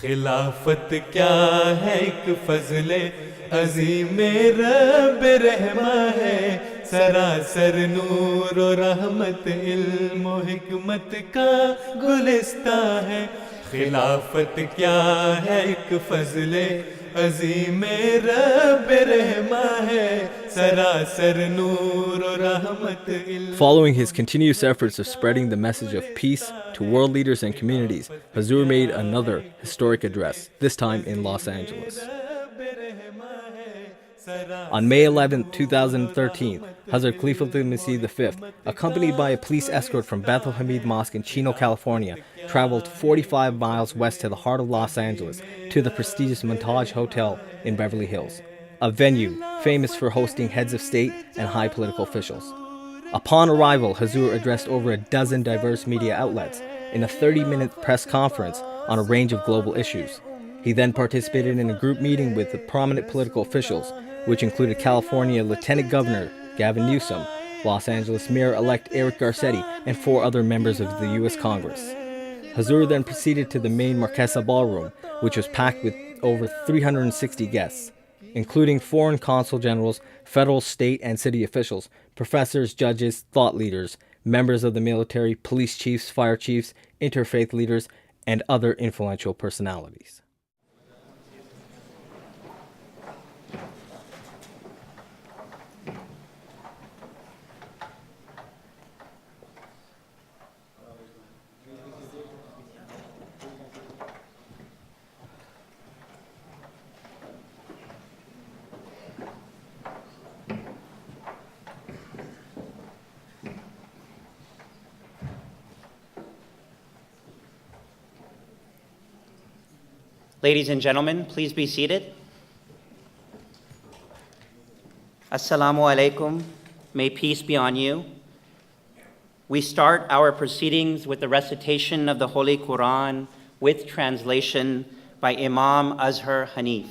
खिलाफत क्या है एक फजले अजीम रब रहमा है सरासर नूर और रहमत इल्म और हिकमत का गुलिस्ता है खिलाफत क्या है एक फजले अजीम रब रहमा है सरासर नूर और रहमत इल्म. Following his continuous efforts of spreading the message of peace to world leaders and communities, Hazur made another historic address, this time in Los Angeles. On May 11, 2013, Hazrat Khalifatul Masih V, accompanied by a police escort from Bethel Hamid Mosque in Chino, California, traveled 45 miles west to the heart of Los Angeles to the prestigious Montage Hotel in Beverly Hills, a venue famous for hosting heads of state and high political officials. Upon arrival, Hazur addressed over a dozen diverse media outlets in a 30-minute press conference on a range of global issues. He then participated in a group meeting with the prominent political officials, which included California Lieutenant Governor Gavin Newsom, Los Angeles Mayor-elect Eric Garcetti, and 4 other members of the U.S. Congress. Hazur then proceeded to the main Marquesa Ballroom, which was packed with over 360 guests, including foreign consul generals, federal, state, and city officials, professors, judges, thought leaders, members of the military, police chiefs, fire chiefs, interfaith leaders, and other influential personalities. Ladies and gentlemen, please be seated. Assalamu alaikum. May peace be on you. We start our proceedings with the recitation of the Holy Quran with translation by Imam Azhar Hanif.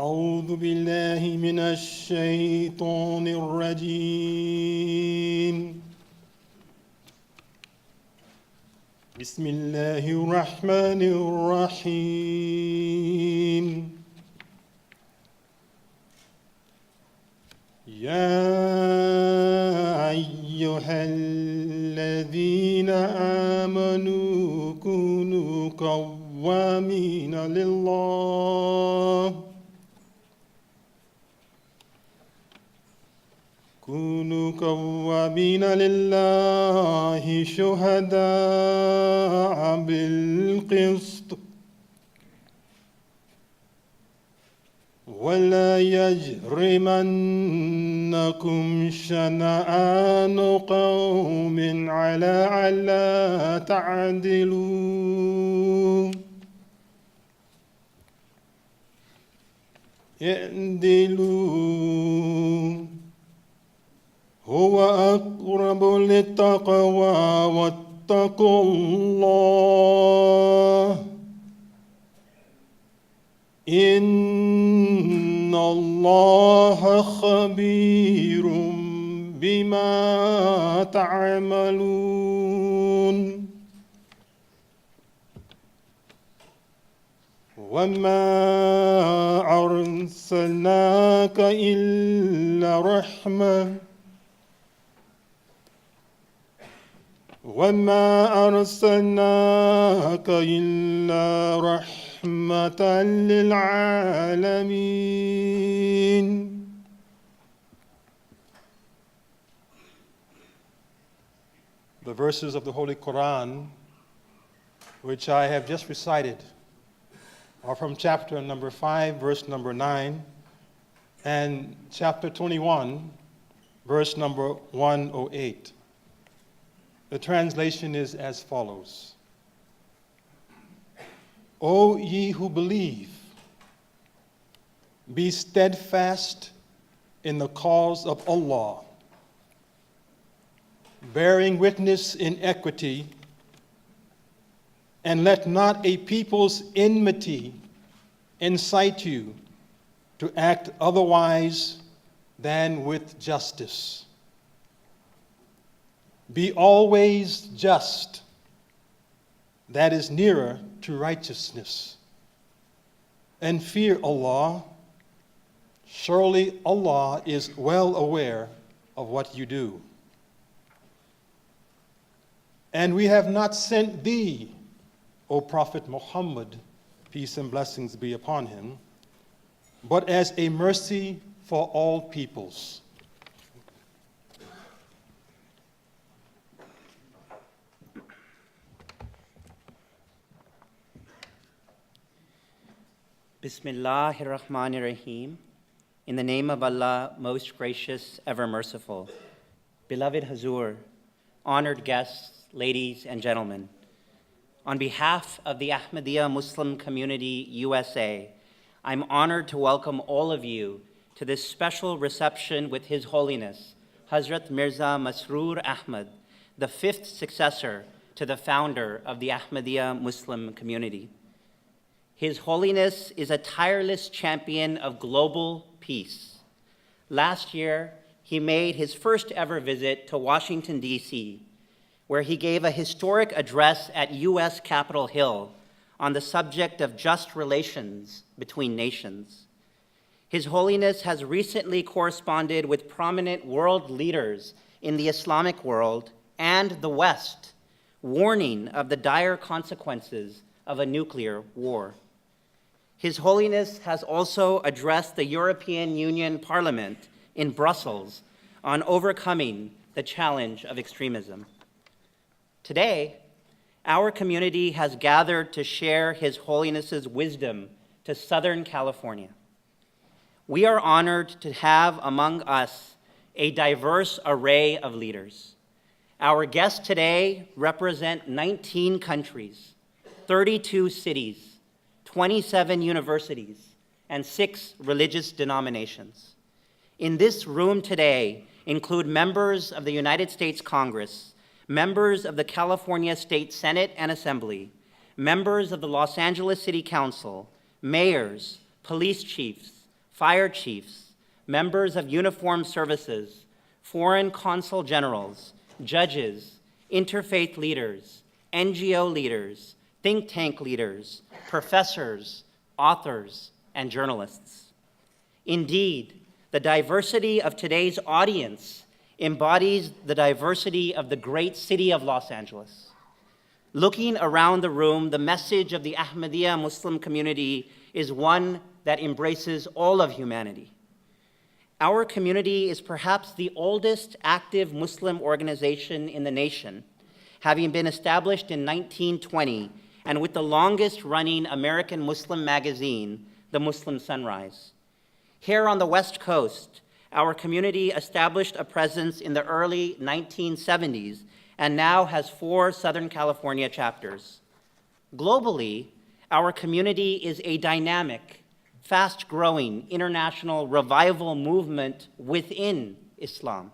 أعوذ بالله من الشيطان الرجيم بسم الله الرحمن الرحيم يا أيها الذين آمنوا كونوا قوامين لله كونوا قوامين لله شهداء بالقسط ولا يجرمنكم شنآن قوم على ألا تعدلوا اعدلوا هو أقرب للتقوى واتقوا الله إن الله خبير بما تعملون وما أرسلناك إلا رحمة وما أرسلناك إلا رحمة للعالمين. The verses of the Holy Quran, which I have just recited, are from chapter number 5, verse number 9, and chapter 21, verse number 108. The translation is as follows. O ye who believe, be steadfast in the cause of Allah, bearing witness in equity, and let not a people's enmity incite you to act otherwise than with justice. Be always just, that is nearer to righteousness, and fear Allah. Surely Allah is well aware of what you do. And we have not sent thee, O Prophet Muhammad, peace and blessings be upon him, but as a mercy for all peoples. Bismillahir Rahmanir Rahim. In the name of Allah, most gracious, ever merciful. Beloved Hazur, honored guests, ladies and gentlemen, on behalf of the Ahmadiyya Muslim Community USA, I'm honored to welcome all of you to this special reception with His Holiness, Hazrat Mirza Masroor Ahmad, the fifth successor to the founder of the Ahmadiyya Muslim community. His Holiness is a tireless champion of global peace. Last year, he made his first ever visit to Washington, D.C., where he gave a historic address at U.S. Capitol Hill on the subject of just relations between nations. His Holiness has recently corresponded with prominent world leaders in the Islamic world and the West, warning of the dire consequences of a nuclear war. His Holiness has also addressed the European Union Parliament in Brussels on overcoming the challenge of extremism. Today, our community has gathered to share His Holiness's wisdom to Southern California. We are honored to have among us a diverse array of leaders. Our guests today represent 19 countries, 32 cities, 27 universities, and 6 religious denominations. In this room today include members of the United States Congress, members of the California State Senate and Assembly, members of the Los Angeles City Council, mayors, police chiefs, fire chiefs, members of uniformed services, foreign consul generals, judges, interfaith leaders, NGO leaders, think tank leaders, professors, authors, and journalists. Indeed, the diversity of today's audience embodies the diversity of the great city of Los Angeles. Looking around the room, the message of the Ahmadiyya Muslim community is one that embraces all of humanity. Our community is perhaps the oldest active Muslim organization in the nation, having been established in 1920 and with the longest running American Muslim magazine, The Muslim Sunrise. Here on the West Coast, our community established a presence in the early 1970s and now has 4 Southern California chapters. Globally, our community is a dynamic, fast-growing international revival movement within Islam.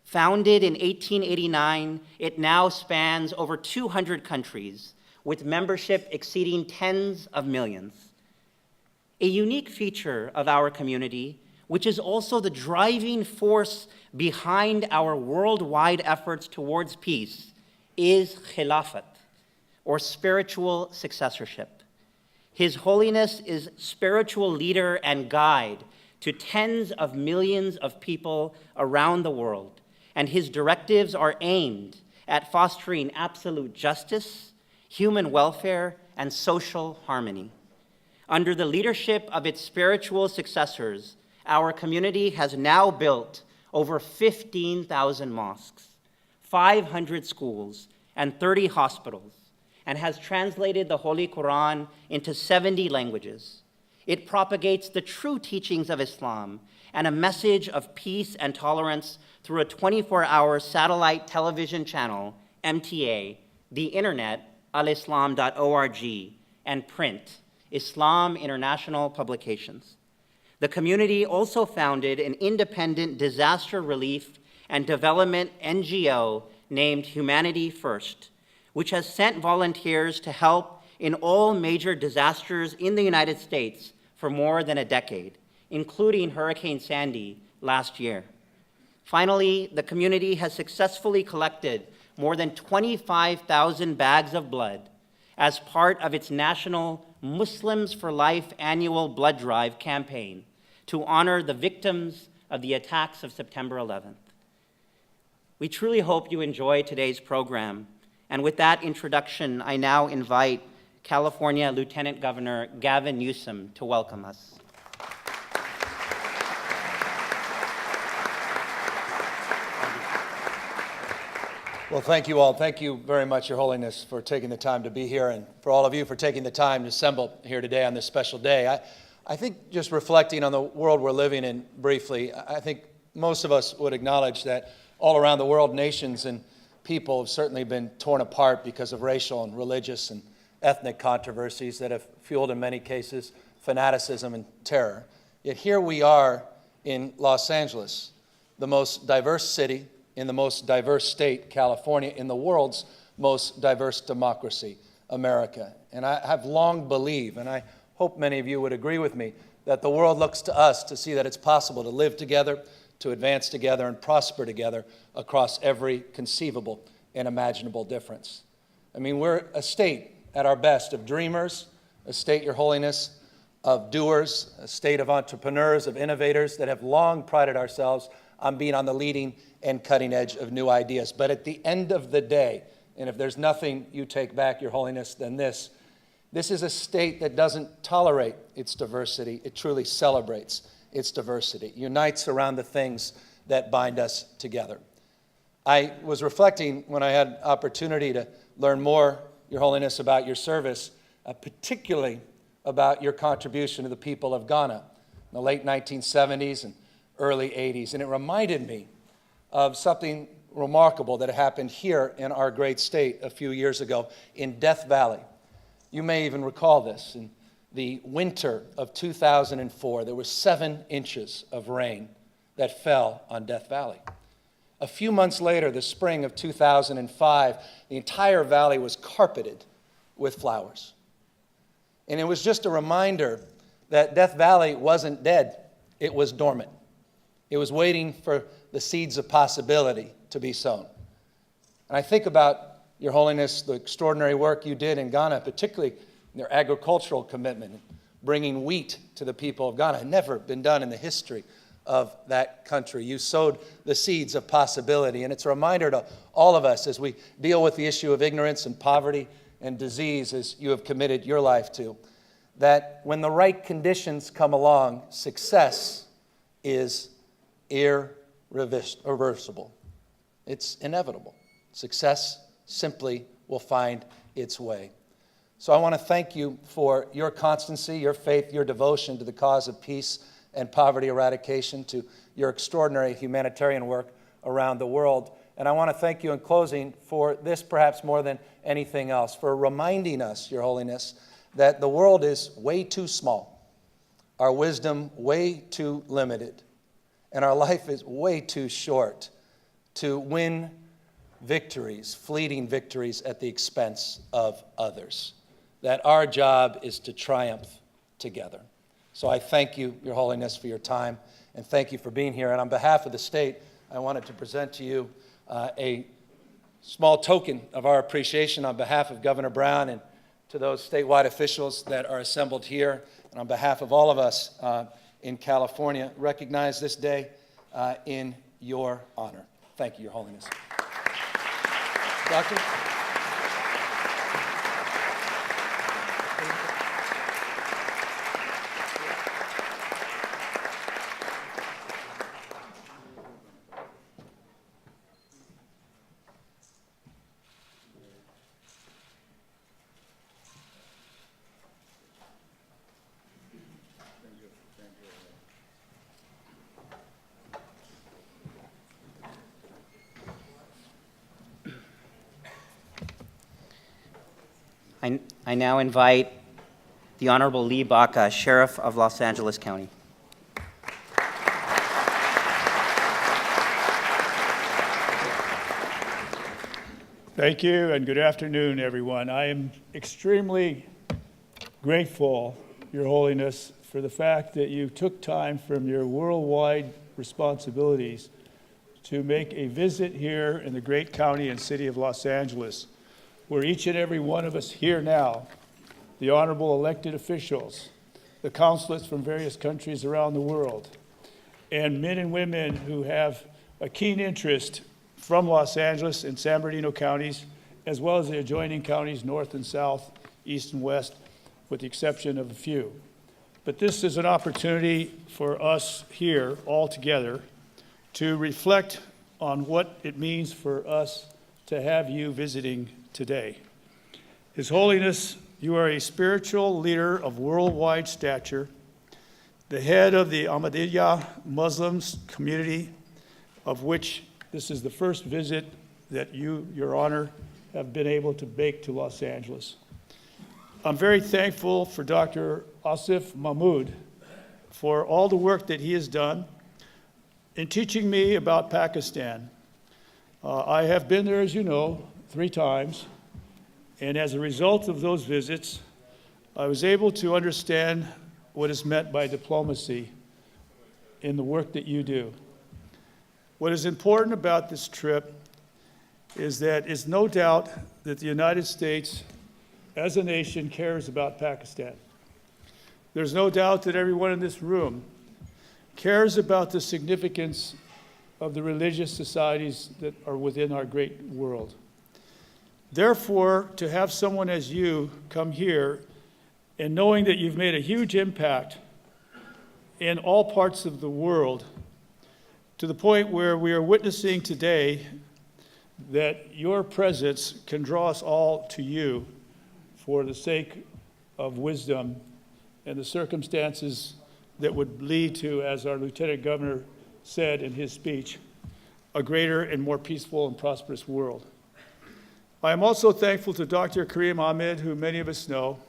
Founded in 1889, it now spans over 200 countries, with membership exceeding tens of millions. A unique feature of our community, which is also the driving force behind our worldwide efforts towards peace, is khilafat, or spiritual successorship. His Holiness is spiritual leader and guide to tens of millions of people around the world, and his directives are aimed at fostering absolute justice, human welfare, and social harmony. Under the leadership of its spiritual successors, our community has now built over 15,000 mosques, 500 schools, and 30 hospitals, and has translated the Holy Quran into 70 languages. It propagates the true teachings of Islam and a message of peace and tolerance through a 24-hour satellite television channel, MTA, the internet, alislam.org, and print, Islam International Publications. The community also founded an independent disaster relief and development NGO named Humanity First, which has sent volunteers to help in all major disasters in the United States for more than a decade, including Hurricane Sandy last year. Finally, the community has successfully collected more than 25,000 bags of blood as part of its national Muslims for Life annual blood drive campaign to honor the victims of the attacks of September 11th. We truly hope you enjoy today's program. And with that introduction, I now invite California Lieutenant Governor Gavin Newsom to welcome us. Well, thank you all. Thank you very much, Your Holiness, for taking the time to be here, and for all of you for taking the time to assemble here today on this special day. I think just reflecting on the world we're living in briefly, I think most of us would acknowledge that all around the world, nations and people have certainly been torn apart because of racial and religious and ethnic controversies that have fueled, in many cases, fanaticism and terror. Yet here we are in Los Angeles, the most diverse city in the most diverse state, California, in the world's most diverse democracy, America. And I have long believed, and I hope many of you would agree with me, that the world looks to us to see that it's possible to live together, to advance together, and prosper together across every conceivable and imaginable difference. I mean, we're a state at our best of dreamers, a state, Your Holiness, of doers, a state of entrepreneurs, of innovators that have long prided ourselves on being on the leading and cutting edge of new ideas. But at the end of the day, and if there's nothing you take back, Your Holiness, than this is a state that doesn't tolerate its diversity. It truly celebrates its diversity, unites around the things that bind us together. I was reflecting when I had opportunity to learn more, Your Holiness, about your service, particularly about your contribution to the people of Ghana in the late 1970s and early 80s. And it reminded me of something remarkable that happened here in our great state a few years ago in Death Valley. You may even recall this. In the winter of 2004, there were 7 inches of rain that fell on Death Valley. A few months later, the spring of 2005, the entire valley was carpeted with flowers. And it was just a reminder that Death Valley wasn't dead, it was dormant. It was waiting for the seeds of possibility to be sown. And I think about, Your Holiness, the extraordinary work you did in Ghana, particularly in their agricultural commitment, bringing wheat to the people of Ghana. It had never been done in the history of that country. You sowed the seeds of possibility, and it's a reminder to all of us as we deal with the issue of ignorance and poverty and disease, as you have committed your life to, that when the right conditions come along, success is irreversible. It's inevitable. Success simply will find its way. So I want to thank you for your constancy, your faith, your devotion to the cause of peace and poverty eradication, to your extraordinary humanitarian work around the world. And I want to thank you in closing for this, perhaps more than anything else, for reminding us, Your Holiness, that the world is way too small, our wisdom way too limited, and our life is way too short to win victories, fleeting victories at the expense of others. That our job is to triumph together. So I thank you, Your Holiness, for your time, and thank you for being here. And on behalf of the state, I wanted to present to you a small token of our appreciation on behalf of Governor Brown and to those statewide officials that are assembled here, and on behalf of all of us in California, recognize this day in your honor. Thank you, Your Holiness. Doctor? I now invite the Honorable Lee Baca, Sheriff of Los Angeles County. Thank you, and good afternoon, everyone. I am extremely grateful, Your Holiness, for the fact that you took time from your worldwide responsibilities to make a visit here in the great county and city of Los Angeles, where each and every one of us here now, the honorable elected officials, the consulates from various countries around the world, and men and women who have a keen interest from Los Angeles and San Bernardino counties, as well as the adjoining counties, north and south, east and west, with the exception of a few. But this is an opportunity for us here all together to reflect on what it means for us to have you visiting today. His Holiness, you are a spiritual leader of worldwide stature, the head of the Ahmadiyya Muslims community, of which this is the first visit that you, Your Honor, have been able to make to Los Angeles. I'm very thankful for Dr. Asif Mahmood for all the work that he has done in teaching me about Pakistan. I have been there, as you know, 3 times, and as a result of those visits, I was able to understand what is meant by diplomacy in the work that you do. What is important about this trip is that it's no doubt that the United States, as a nation, cares about Pakistan. There's no doubt that everyone in this room cares about the significance of the religious societies that are within our great world. Therefore, to have someone as you come here and knowing that you've made a huge impact in all parts of the world, to the point where we are witnessing today that your presence can draw us all to you for the sake of wisdom and the circumstances that would lead to, as our Lieutenant Governor said in his speech, a greater and more peaceful and prosperous world. I am also thankful to Dr. Karim Ahmed, who many of us know,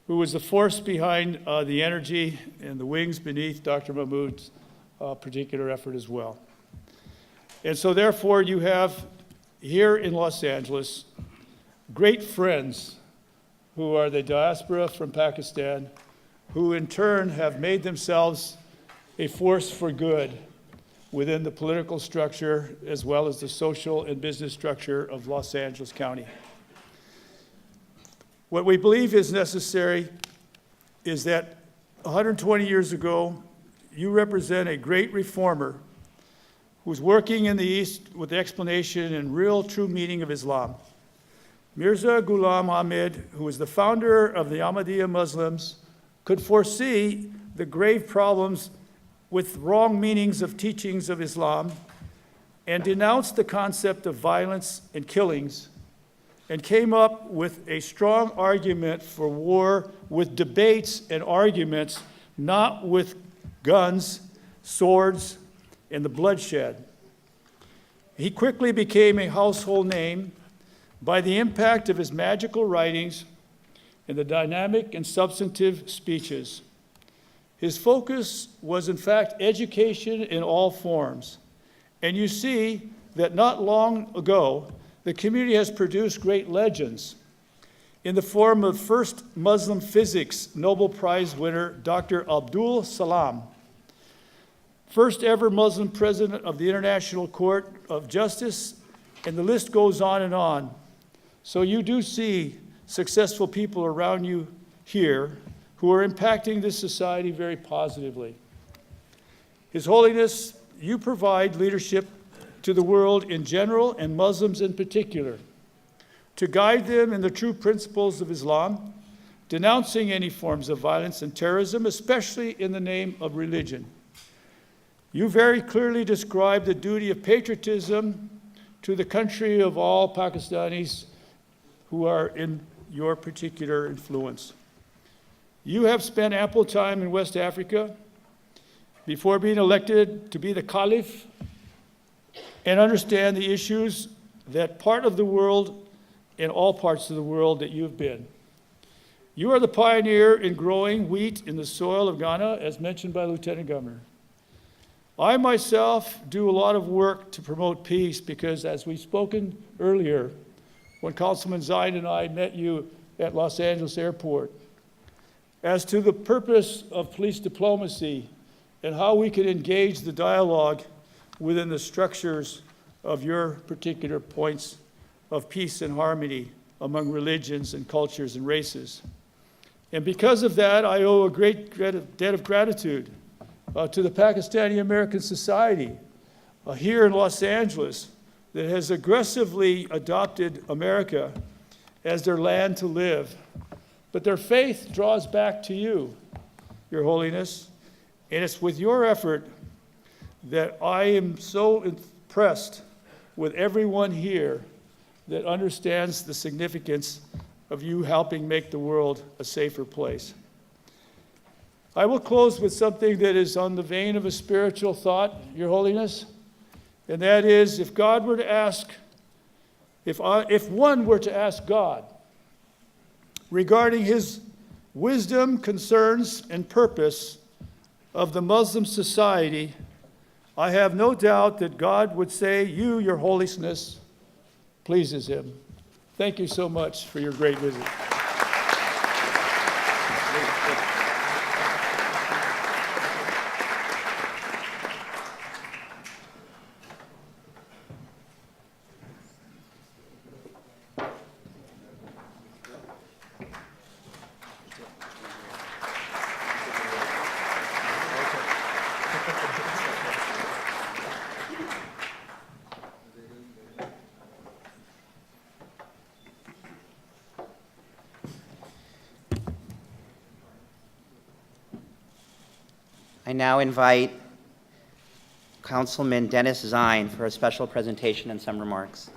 who was the force behind the energy and the wings beneath Dr. Mahmood's particular effort as well. And so therefore you have here in Los Angeles great friends who are the diaspora from Pakistan, who in turn have made themselves a force for good within the political structure as well as the social and business structure of Los Angeles County. What we believe is necessary is that 120 years ago, you represent a great reformer who's working in the East with the explanation and real true meaning of Islam. Mirza Ghulam Ahmad, who was the founder of the Ahmadiyya Muslims, could foresee the grave problems with wrong meanings of teachings of Islam and denounced the concept of violence and killings and came up with a strong argument for war with debates and arguments, not with guns, swords, and the bloodshed. He quickly became a household name by the impact of his magical writings and the dynamic and substantive speeches. His focus was, in fact, education in all forms. And you see that not long ago, the community has produced great legends in the form of first Muslim physics Nobel Prize winner, Dr. Abdul Salam, first ever Muslim president of the International Court of Justice, and the list goes on and on. So you do see successful people around you here who are impacting this society very positively. His Holiness, you provide leadership to the world in general and Muslims in particular, to guide them in the true principles of Islam, denouncing any forms of violence and terrorism, especially in the name of religion. You very clearly describe the duty of patriotism to the country of all Pakistanis who are in your particular influence. You have spent ample time in West Africa before being elected to be the Caliph and understand the issues that part of the world, in all parts of the world that you've been. You are the pioneer in growing wheat in the soil of Ghana, as mentioned by Lieutenant Governor. I myself do a lot of work to promote peace because, as we've spoken earlier, when Councilman Zine and I met you at Los Angeles Airport. As to the purpose of police diplomacy and how we can engage the dialogue within the structures of your particular points of peace and harmony among religions and cultures and races. And because of that, I owe a great debt of gratitude to the Pakistani American Society here in Los Angeles that has aggressively adopted America as their land to live. But their faith draws back to you, Your Holiness, and it's with your effort that I am so impressed with everyone here that understands the significance of you helping make the world a safer place. I will close with something that is on the vein of a spiritual thought, Your Holiness, and that is, if God were to ask, if one were to ask God regarding his wisdom, concerns, and purpose of the Muslim society, I have no doubt that God would say, you, Your Holiness, pleases him. Thank you so much for your great visit. I now invite Councilman Dennis Zine for a special presentation and some remarks.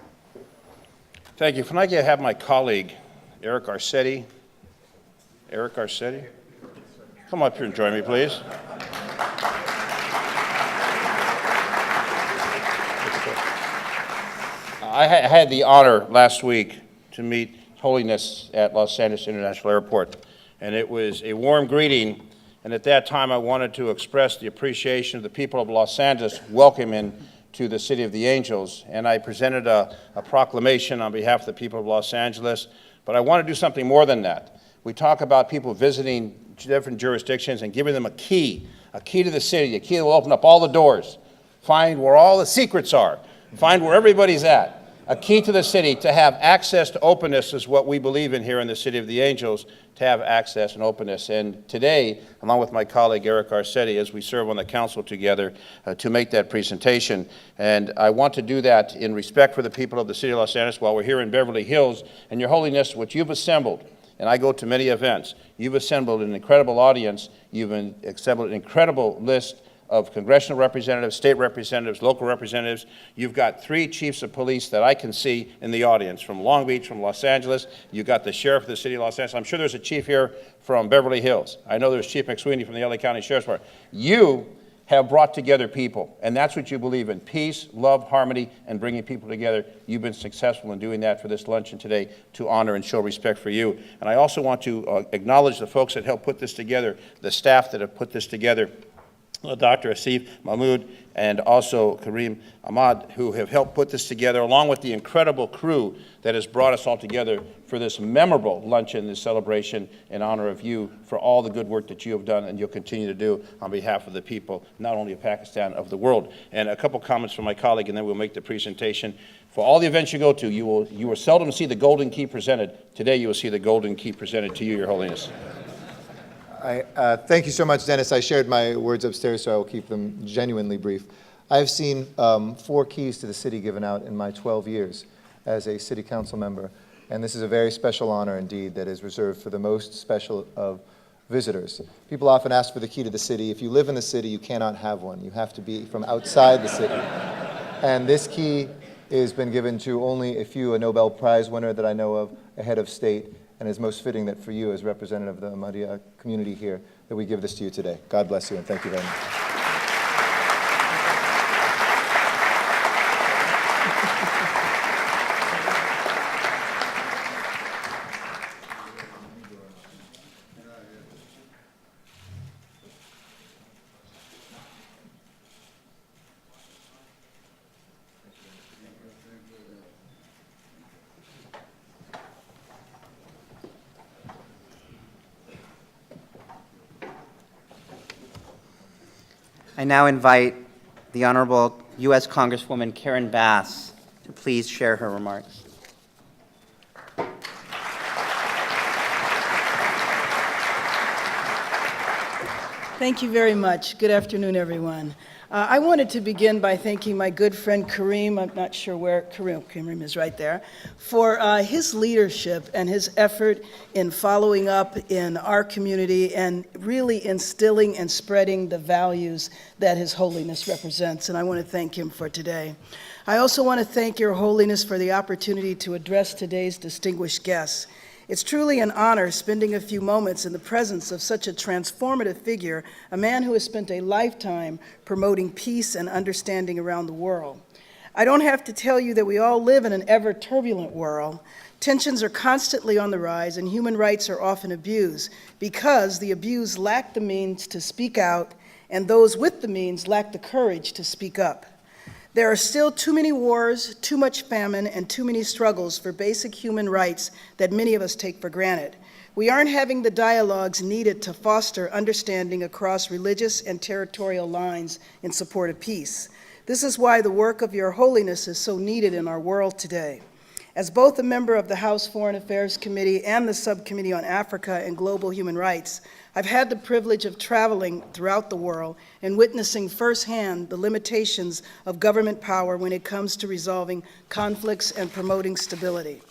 Thank you. Can I have my colleague, Eric Arcetti? Eric Arcetti? Come up here and join me, please. I had the honor last week to meet His Holiness at Los Angeles International Airport, and it was a warm greeting. And at that time, I wanted to express the appreciation of the people of Los Angeles welcoming to the City of the Angels. And I presented a proclamation on behalf of the people of Los Angeles. But I want to do something more than that. We talk about people visiting different jurisdictions and giving them a key to the city, a key that will open up all the doors, find where all the secrets are, find where everybody's at. A key to the city to have access to openness is what we believe in here in the City of the Angels, to have access and openness. And today, along with my colleague Eric Arcetti, as we serve on the council together to make that presentation. And I want to do that in respect for the people of the City of Los Angeles while we're here in Beverly Hills. And Your Holiness, what you've assembled, and I go to many events, you've assembled an incredible audience, you've assembled an incredible list of congressional representatives, state representatives, local representatives. You've got 3 chiefs of police that I can see in the audience from Long Beach, from Los Angeles. You've got the sheriff of the city of Los Angeles. I'm sure there's a chief here from Beverly Hills. I know there's Chief McSweeney from the LA County Sheriff's Department. You have brought together people, and that's what you believe in: peace, love, harmony, and bringing people together. You've been successful in doing that for this luncheon today to honor and show respect for you. And I also want to acknowledge the folks that helped put this together, the staff that have put this together, Dr. Asif Mahmood and also Kareem Ahmad, who have helped put this together, along with the incredible crew that has brought us all together for this memorable luncheon, this celebration in honor of you, for all the good work that you have done and you'll continue to do on behalf of the people, not only of Pakistan, of the world. And a couple comments from my colleague, and then we'll make the presentation. For all the events you go to, you will seldom see the golden key presented. Today you will see the golden key presented to you, Your Holiness. Thank you so much, Dennis. I shared my words upstairs, so I will keep them genuinely brief. I've seen 4 keys to the city given out in my 12 years as a city council member, and this is a very special honor indeed that is reserved for the most special of visitors. People often ask for the key to the city. If you live in the city, you cannot have one. You have to be from outside the city. And this key has been given to only a few, a Nobel Prize winner that I know of, a head of state, and it's most fitting that for you as representative of the Ahmadiyya community here that we give this to you today. God bless you, and thank you very much. I now invite the Honorable U.S. Congresswoman Karen Bass to please share her remarks. Thank you very much. Good afternoon, everyone. I wanted to begin by thanking my good friend Kareem, I'm not sure where Kareem is right there, for his leadership and his effort in following up in our community and really instilling and spreading the values that His Holiness represents, and I want to thank him for today. I also want to thank Your Holiness for the opportunity to address today's distinguished guests. It's truly an honor spending a few moments in the presence of such a transformative figure, a man who has spent a lifetime promoting peace and understanding around the world. I don't have to tell you that we all live in an ever-turbulent world. Tensions are constantly on the rise, and human rights are often abused because the abused lack the means to speak out, and those with the means lack the courage to speak up. There are still too many wars, too much famine, and too many struggles for basic human rights that many of us take for granted. We aren't having the dialogues needed to foster understanding across religious and territorial lines in support of peace. This is why the work of Your Holiness is so needed in our world today. As both a member of the House Foreign Affairs Committee and the Subcommittee on Africa and Global Human Rights, I've had the privilege of traveling throughout the world and witnessing firsthand the limitations of government power when it comes to resolving conflicts and promoting stability.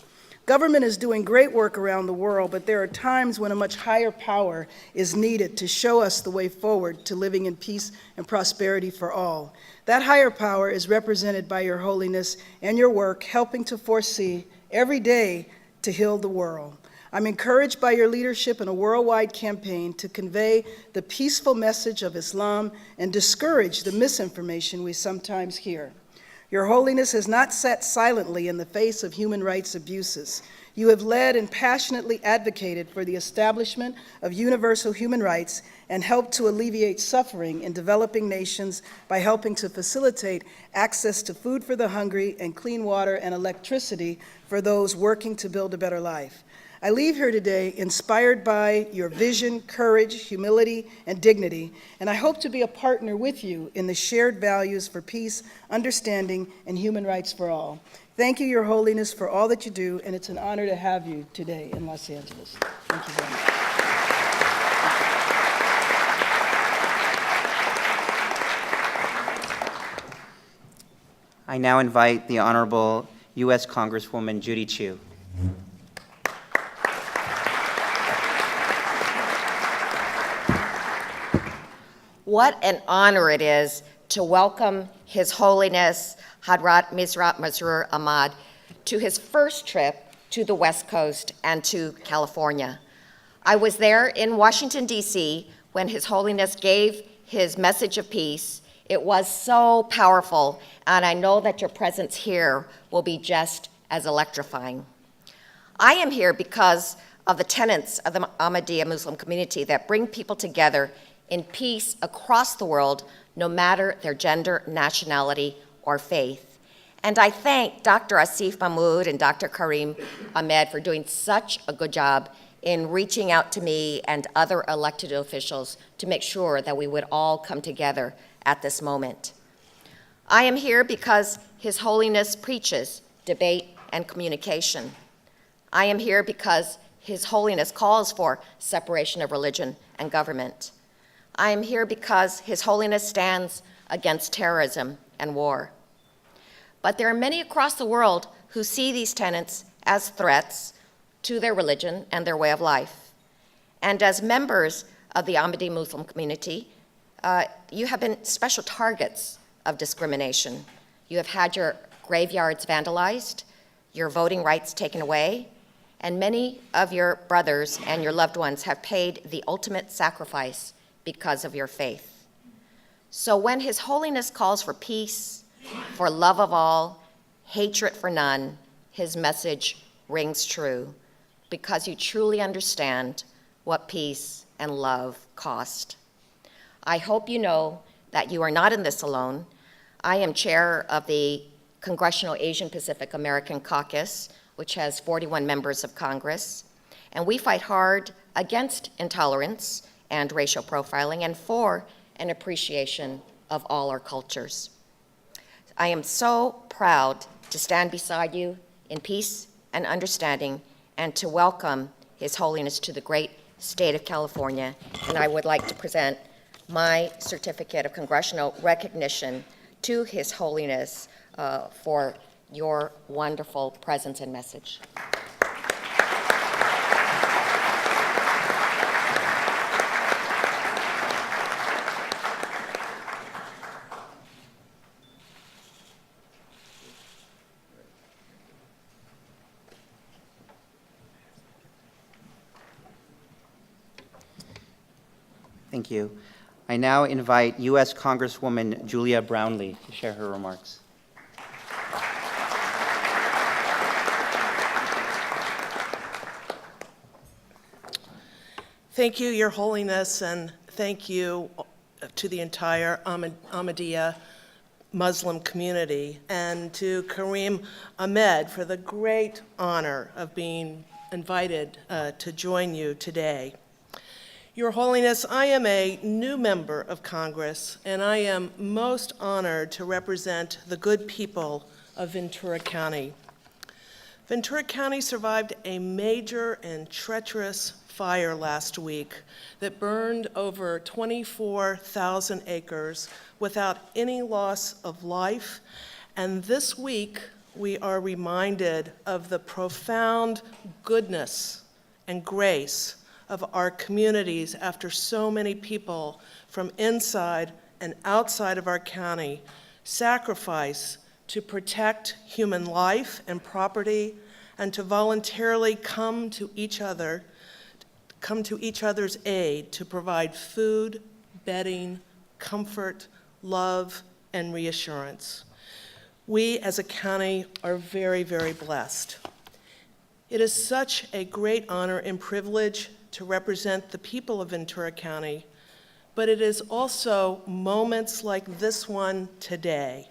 Government is doing great work around the world, but there are times when a much higher power is needed to show us the way forward to living in peace and prosperity for all. That higher power is represented by Your Holiness and your work helping to foresee every day to heal the world. I'm encouraged by your leadership in a worldwide campaign to convey the peaceful message of Islam and discourage the misinformation we sometimes hear. Your Holiness has not sat silently in the face of human rights abuses. You have led and passionately advocated for the establishment of universal human rights and helped to alleviate suffering in developing nations by helping to facilitate access to food for the hungry and clean water and electricity for those working to build a better life. I leave here today inspired by your vision, courage, humility, and dignity, and I hope to be a partner with you in the shared values for peace, understanding, and human rights for all. Thank you, Your Holiness, for all that you do, and it's an honor to have you today in Los Angeles. Thank you very much. I now invite the Honorable U.S. Congresswoman Judy Chu. What an honor it is to welcome His Holiness Hazrat Mirza Masroor Ahmad to his first trip to the West Coast and to California. I was there in Washington, D.C. when His Holiness gave his message of peace. It was so powerful, and I know that your presence here will be just as electrifying. I am here because of the tenets of the Ahmadiyya Muslim community that bring people together in peace across the world, no matter their gender, nationality, or faith. And I thank Dr. Asif Mahmood and Dr. Kareem Ahmed for doing such a good job in reaching out to me and other elected officials to make sure that we would all come together at this moment. I am here because His Holiness preaches debate and communication. I am here because His Holiness calls for separation of religion and government. I am here because His Holiness stands against terrorism and war. But there are many across the world who see these tenets as threats to their religion and their way of life. And as members of the Ahmadiyya Muslim community, you have been special targets of discrimination. You have had your graveyards vandalized, your voting rights taken away, and many of your brothers and your loved ones have paid the ultimate sacrifice because of your faith. So when His Holiness calls for peace, for love of all, hatred for none, his message rings true because you truly understand what peace and love cost. I hope you know that you are not in this alone. I am chair of the Congressional Asian Pacific American Caucus, which has 41 members of Congress, and we fight hard against intolerance and racial profiling and for an appreciation of all our cultures. I am so proud to stand beside you in peace and understanding and to welcome His Holiness to the great state of California. And I would like to present my certificate of congressional recognition to His Holiness for your wonderful presence and message. Thank you. I now invite U.S. Congresswoman Julia Brownley to share her remarks. Thank you, Your Holiness, and thank you to the entire Ahmadiyya Muslim community, and to Kareem Ahmed for the great honor of being invited to join you today. Your Holiness, I am a new member of Congress, and I am most honored to represent the good people of Ventura County. Ventura County survived a major and treacherous fire last week that burned over 24,000 acres without any loss of life, and this week we are reminded of the profound goodness and grace of our communities after so many people from inside and outside of our county sacrifice to protect human life and property and to voluntarily come to each other's aid to provide food, bedding, comfort, love, and reassurance. We as a county are very, very blessed. It is such a great honor and privilege to represent the people of Ventura County, but it is also moments like this one today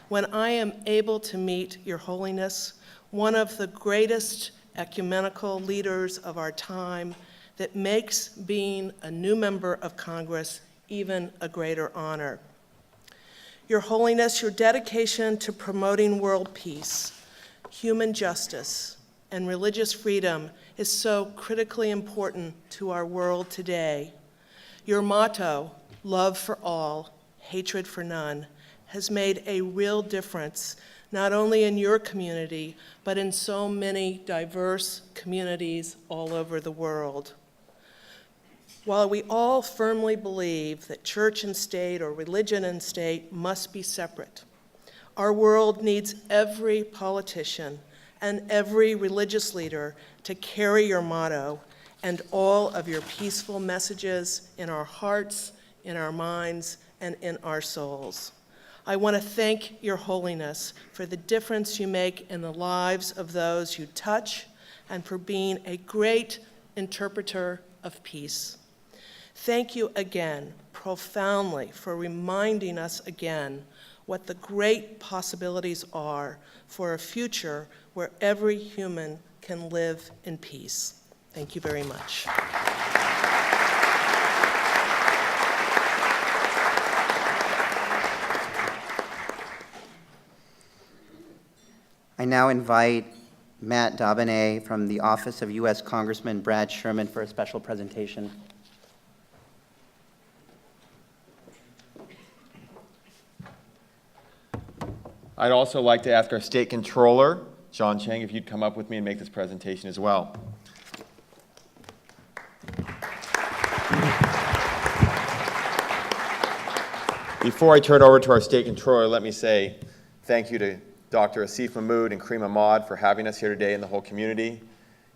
when I am able to meet Your Holiness, one of the greatest ecumenical leaders of our time, that makes being a new member of Congress even a greater honor. Your Holiness, your dedication to promoting world peace, human justice, and religious freedom is so critically important to our world today. Your motto, love for all, hatred for none, has made a real difference, not only in your community, but in so many diverse communities all over the world. While we all firmly believe that church and state or religion and state must be separate, our world needs every politician and every religious leader to carry your motto and all of your peaceful messages in our hearts, in our minds, and in our souls. I want to thank Your Holiness for the difference you make in the lives of those you touch and for being a great interpreter of peace. Thank you again, profoundly, for reminding us again what the great possibilities are for a future where every human can live in peace. Thank you very much. I now invite Matt Daubonnet from the Office of U.S. Congressman Brad Sherman for a special presentation. I'd also like to ask our State Controller, John Chang, if you'd come up with me and make this presentation as well. Before I turn over to our State Controller, let me say thank you to Dr. Asif Mahmood and Kareem Ahmad for having us here today and the whole community.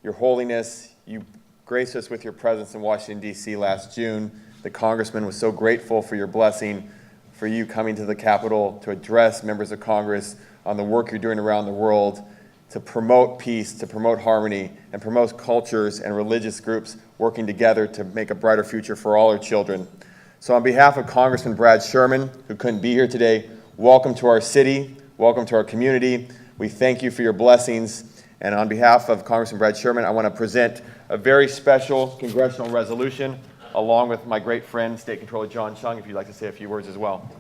Your Holiness, you graced us with your presence in Washington, D.C. last June. The Congressman was so grateful for your blessing, for you coming to the Capitol to address members of Congress on the work you're doing around the world to promote peace, to promote harmony, and promote cultures and religious groups working together to make a brighter future for all our children. So on behalf of Congressman Brad Sherman, who couldn't be here today, welcome to our city, welcome to our community. We thank you for your blessings. And on behalf of Congressman Brad Sherman, I want to present a very special congressional resolution along with my great friend, State Controller John Chung, if you'd like to say a few words as well.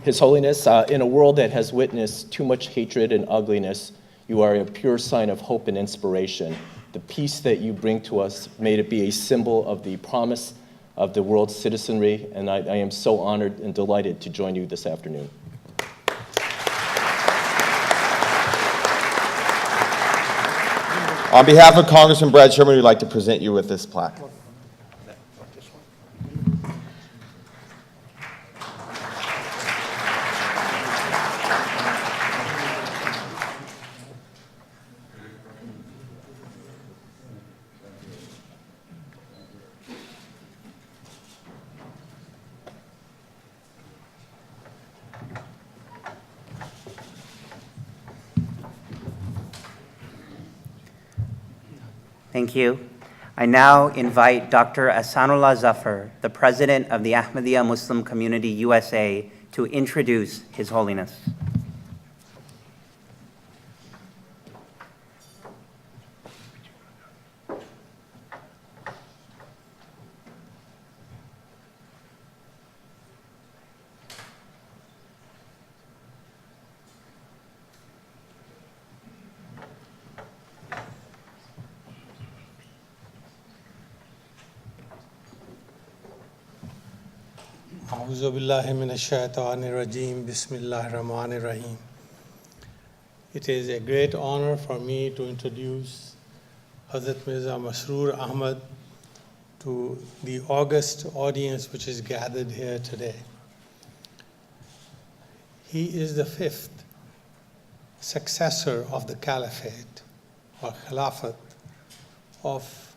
His Holiness, in a world that has witnessed too much hatred and ugliness, you are a pure sign of hope and inspiration. The peace that you bring to us, may it be a symbol of the promise of the world's citizenry, and I am so honored and delighted to join you this afternoon. On behalf of Congressman Brad Sherman, we'd like to present you with this plaque. Thank you. I now invite Dr. Ahsanullah Zafar, the President of the Ahmadiyya Muslim Community USA, to introduce His Holiness. A'udhu billahi minash shaitanir rajeem. Bismillahir rahmanir rahim. It is a great honor for me to introduce Hazrat Mirza Masroor Ahmad to the august audience which is gathered here today. He is the fifth successor of the Caliphate or Khilafat of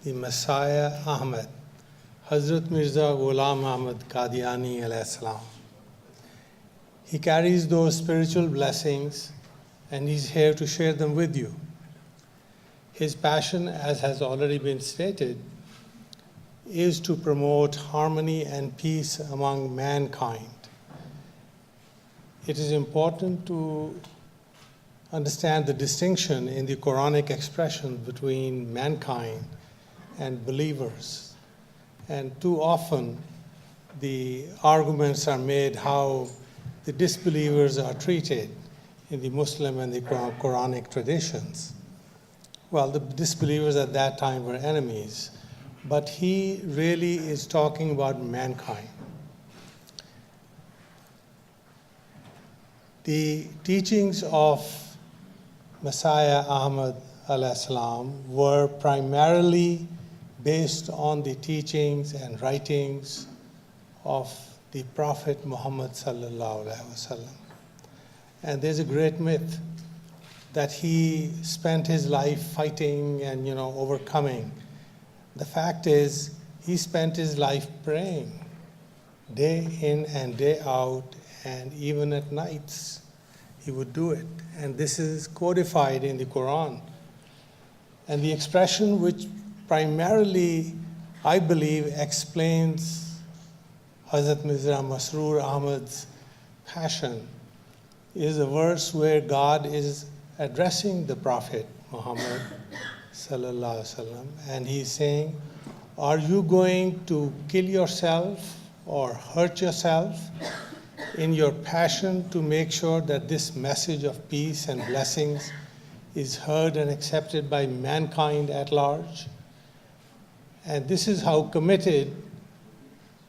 the Messiah Ahmad, Hazrat Mirza Ghulam Ahmad Qadiani alayhi salam. He carries those spiritual blessings and he's here to share them with you. His passion, as has already been stated, is to promote harmony and peace among mankind. It is important to understand the distinction in the Quranic expression between mankind and believers. And too often, the arguments are made how the disbelievers are treated in the Muslim and the Quranic traditions. Well, the disbelievers at that time were enemies, but he really is talking about mankind. The teachings of Messiah Ahmad alayhi salam were primarily based on the teachings and writings of the Prophet Muhammad sallallahu alaihi wasallam. And there's a great myth that he spent his life fighting and overcoming. The fact is, he spent his life praying day in and day out, and even at nights he would do it. And this is codified in the Quran. And the expression which primarily, I believe, explains Hazrat Mirza Masroor Ahmad's passion is a verse where God is addressing the Prophet Muhammad sallallahu alaihi wasallam, and he's saying, "Are you going to kill yourself or hurt yourself in your passion to make sure that this message of peace and blessings is heard and accepted by mankind at large?" And this is how committed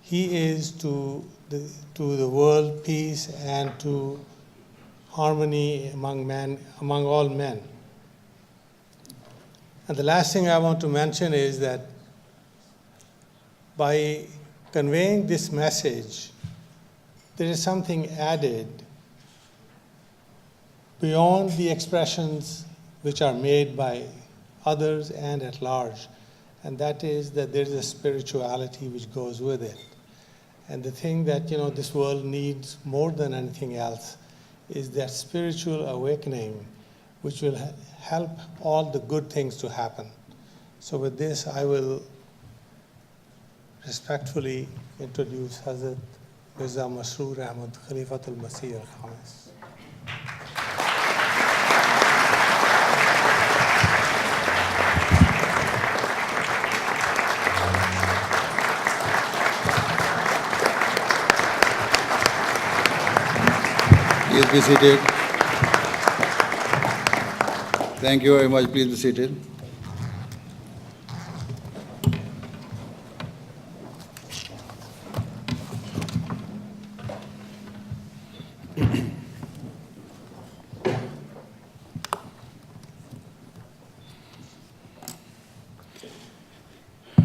he is to the world peace and to harmony among all men. And the last thing I want to mention is that by conveying this message, there is something added beyond the expressions which are made by others and at large. And that is that there is a spirituality which goes with it. And the thing that this world needs more than anything else is that spiritual awakening which will help all the good things to happen. So with this, I will respectfully introduce Hazrat Mirza Masroor Ahmad Khalifatul Masih al-Khamis. Please be seated. Thank you very much. Please be seated.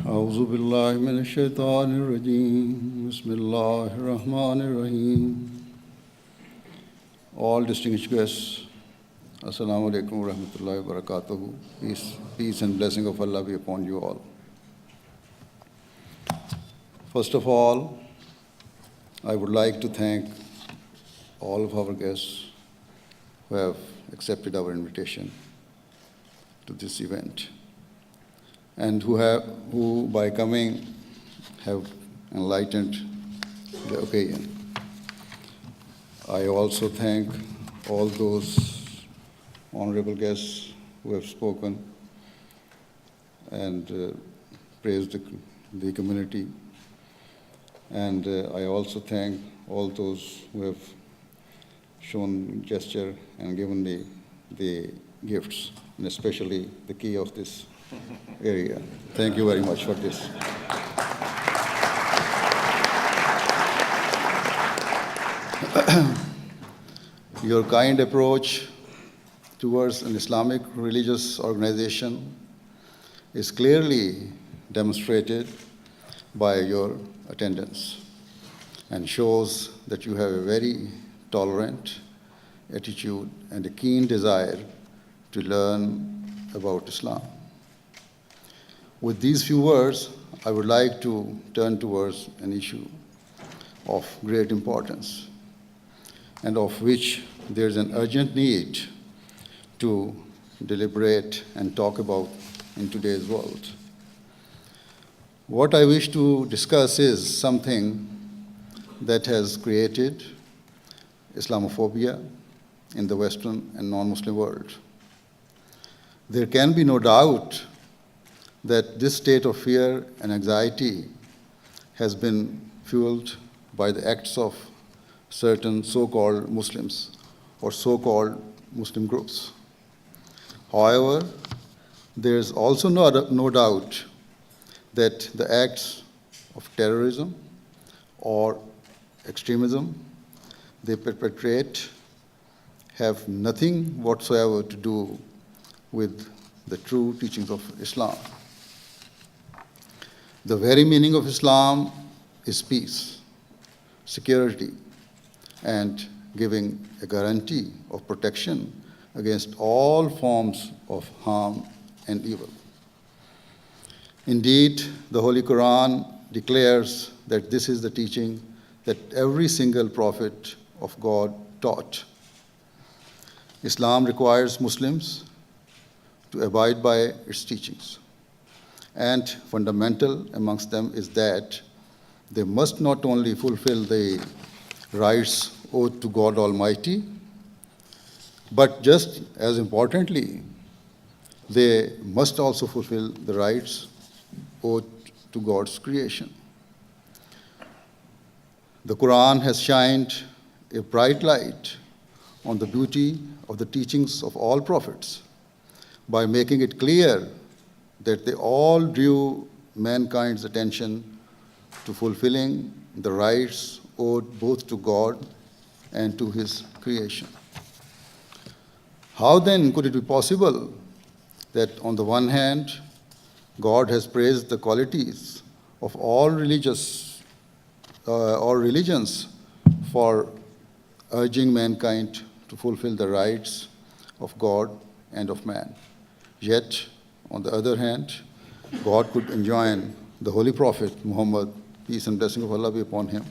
أعوذ بالله من الشيطان الرجيم بسم الله الرحمن الرحيم. All distinguished guests, Assalamu alaikum wa rahmatullahi wa barakatuhu. Peace and blessing of Allah be upon you all. First of all, I would like to thank all of our guests who have accepted our invitation to this event and who by coming have enlightened the occasion. I also thank all those honorable guests who have spoken and praised the community. And I also thank all those who have shown gesture and given the gifts, and especially the key of this area. Thank you very much for this. Your kind approach towards an Islamic religious organization is clearly demonstrated by your attendance and shows that you have a very tolerant attitude and a keen desire to learn about Islam. With these few words, I would like to turn towards an issue of great importance and of which there is an urgent need to deliberate and talk about in today's world. What I wish to discuss is something that has created Islamophobia in the Western and non-Muslim world. There can be no doubt that this state of fear and anxiety has been fueled by the acts of certain so-called Muslims or so-called Muslim groups. However, there is also no doubt that the acts of terrorism or extremism they perpetrate have nothing whatsoever to do with the true teachings of Islam. The very meaning of Islam is peace, security, and giving a guarantee of protection against all forms of harm and evil. Indeed, the Holy Quran declares that this is the teaching that every single prophet of God taught. Islam requires Muslims to abide by its teachings. And fundamental amongst them is that they must not only fulfill the rights owed to God Almighty, but just as importantly, they must also fulfill the rights owed to God's creation. The Quran has shined a bright light on the beauty of the teachings of all prophets by making it clear that they all drew mankind's attention to fulfilling the rights owed both to God and to His creation. How then could it be possible that on the one hand, God has praised the qualities of all religions for urging mankind to fulfill the rights of God and of man. Yet, on the other hand, God could enjoin the Holy Prophet Muhammad, peace and blessing of Allah be upon him,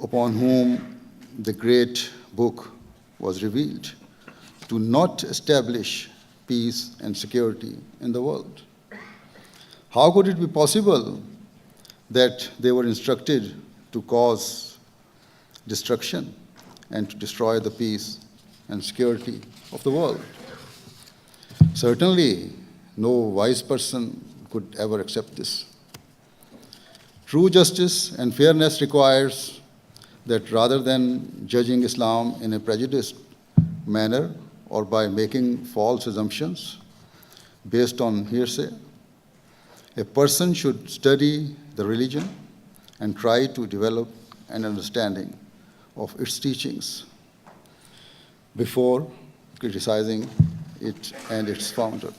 upon whom the great book was revealed, to not establish peace and security in the world. How could it be possible that they were instructed to cause destruction and to destroy the peace and security of the world? Certainly, no wise person could ever accept this. True justice and fairness requires that rather than judging Islam in a prejudiced manner or by making false assumptions based on hearsay, a person should study the religion and try to develop an understanding of its teachings before criticizing it and its founder.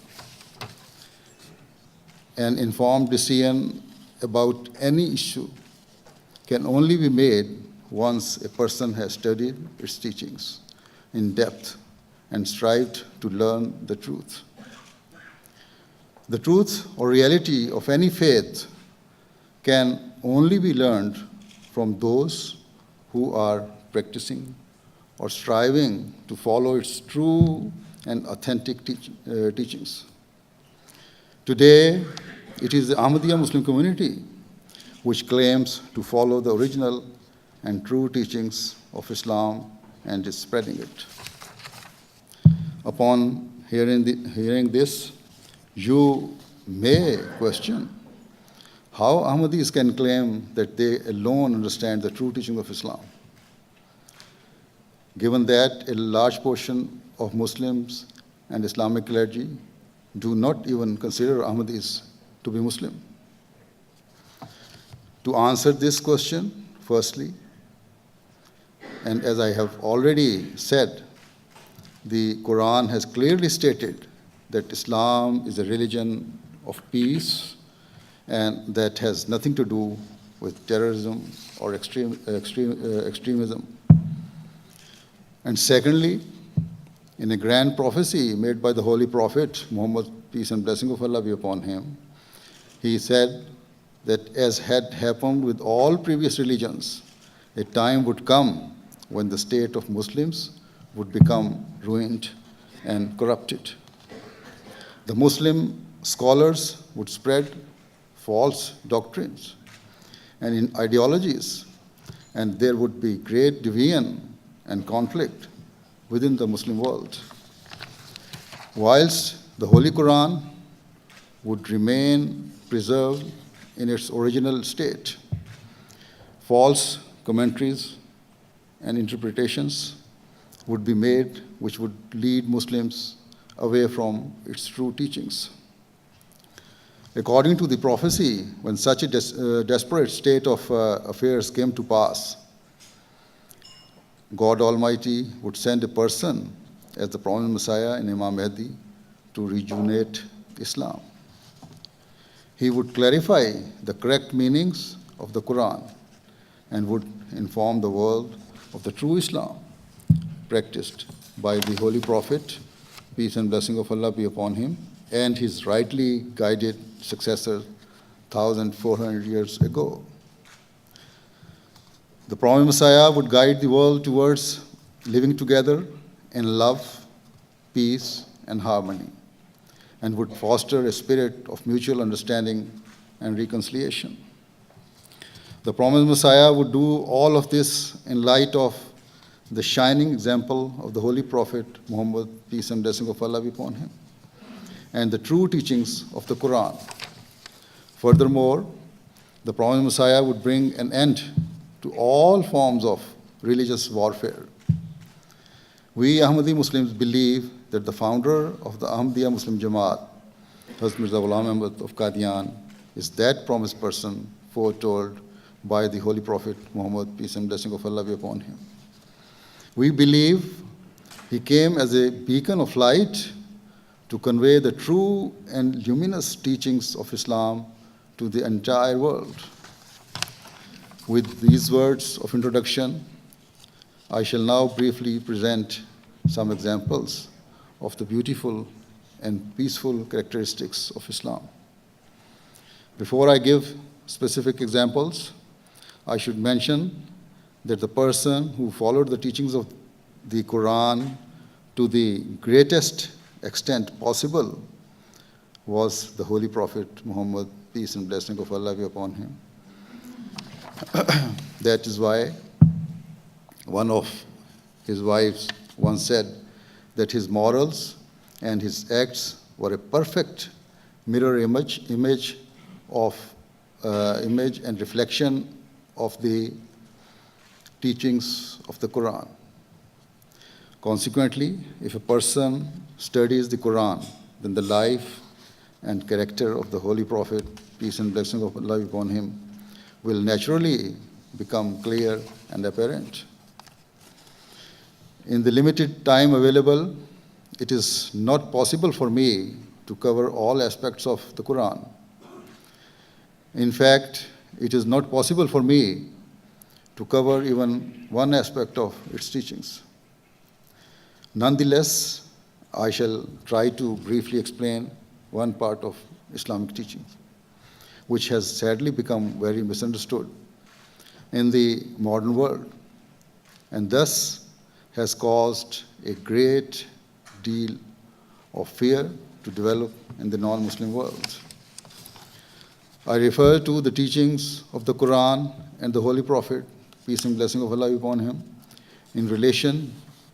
An informed decision about any issue can only be made once a person has studied its teachings in depth and strived to learn the truth. The truth or reality of any faith can only be learned from those who are practicing or striving to follow its true and authentic teachings. Today, it is the Ahmadiyya Muslim community which claims to follow the original and true teachings of Islam and is spreading it. Upon hearing this, you may question how Ahmadis can claim that they alone understand the true teaching of Islam, given that a large portion of Muslims and Islamic clergy do not even consider Ahmadis to be Muslim. To answer this question, firstly, and as I have already said, the Quran has clearly stated that Islam is a religion of peace and that has nothing to do with terrorism or extremism. And secondly, in a grand prophecy made by the Holy Prophet, Muhammad, peace and blessing of Allah be upon him, he said that as had happened with all previous religions, a time would come when the state of Muslims would become ruined and corrupted. The Muslim scholars would spread false doctrines and ideologies, and there would be great division and conflict within the Muslim world. Whilst the Holy Quran would remain preserved in its original state, false commentaries and interpretations would be made which would lead Muslims away from its true teachings. According to the prophecy, when such a desperate state of affairs came to pass, God Almighty would send a person as the promised Messiah in Imam Mahdi to rejuvenate Islam. He would clarify the correct meanings of the Quran and would inform the world of the true Islam practiced by the Holy Prophet, peace and blessing of Allah be upon him, and his rightly guided successor 1,400 years ago. The promised Messiah would guide the world towards living together in love, peace, and harmony, and would foster a spirit of mutual understanding and reconciliation. The promised Messiah would do all of this in light of the shining example of the Holy Prophet Muhammad, peace and blessing of Allah be upon him, and the true teachings of the Quran. Furthermore, the promised Messiah would bring an end to all forms of religious warfare. We Ahmadi Muslims believe that the founder of the Ahmadiyya Muslim Jamaat, Hazrat Mirza Ahmad of Qadian, is that promised person foretold by the Holy Prophet Muhammad, peace and blessing of Allah be upon him. We believe he came as a beacon of light to convey the true and luminous teachings of Islam to the entire world. With these words of introduction, I shall now briefly present some examples of the beautiful and peaceful characteristics of Islam. Before I give specific examples, I should mention that the person who followed the teachings of the Quran to the greatest extent possible was the Holy Prophet Muhammad, peace and blessing of Allah be upon him. That is why one of his wives once said that his morals and his acts were a perfect mirror image and reflection of the teachings of the Quran. Consequently, if a person studies the Quran, then the life and character of the Holy Prophet, peace and blessings of Allah upon him, will naturally become clear and apparent. In the limited time available, it is not possible for me to cover all aspects of the Quran. In fact, it is not possible for me to cover even one aspect of its teachings. Nonetheless, I shall try to briefly explain one part of Islamic teaching, which has sadly become very misunderstood in the modern world, and thus has caused a great deal of fear to develop in the non-Muslim world. I refer to the teachings of the Quran and the Holy Prophet, peace and blessing of Allah upon him, in relation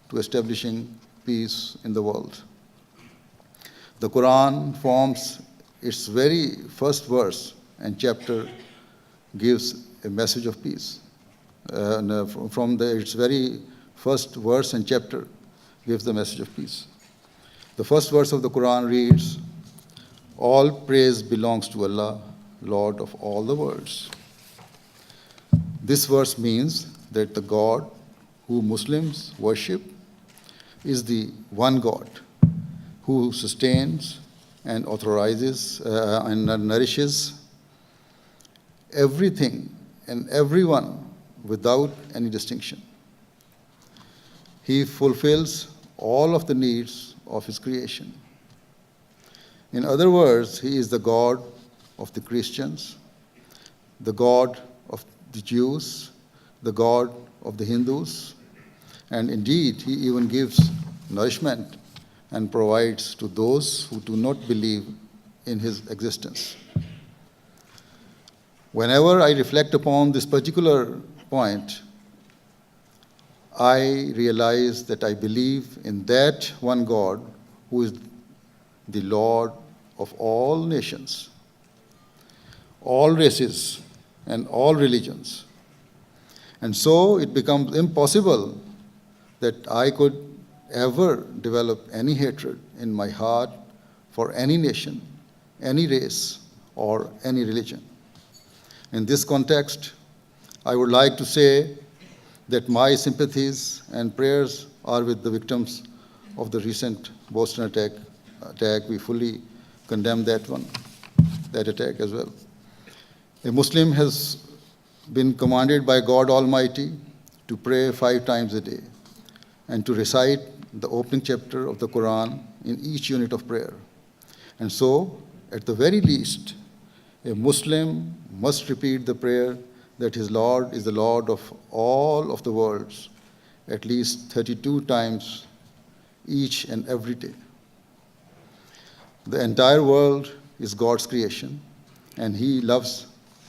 to establishing peace in the world. The Quran forms its very first verse and chapter gives a message of peace. Its very first verse and chapter gives the message of peace. The first verse of the Quran reads, "All praise belongs to Allah, Lord of all the worlds." This verse means that the God who Muslims worship is the one God who sustains and authorizes and nourishes everything and everyone without any distinction. He fulfills all of the needs of his creation. In other words, he is the God of the Christians, the God of the Jews, the God of the Hindus, and indeed he even gives nourishment and provides to those who do not believe in his existence. Whenever I reflect upon this particular point, I realize that I believe in that one God who is the Lord of all nations, all races, and all religions. And so it becomes impossible that I could ever develop any hatred in my heart for any nation, any race, or any religion. In this context, I would like to say that my sympathies and prayers are with the victims of the recent Boston attack. We fully condemn that attack as well. A Muslim has been commanded by God Almighty to pray 5 times a day and to recite the opening chapter of the Quran in each unit of prayer. And so, at the very least, a Muslim must repeat the prayer that his Lord is the Lord of all of the worlds at least 32 times each and every day. The entire world is God's creation, and he loves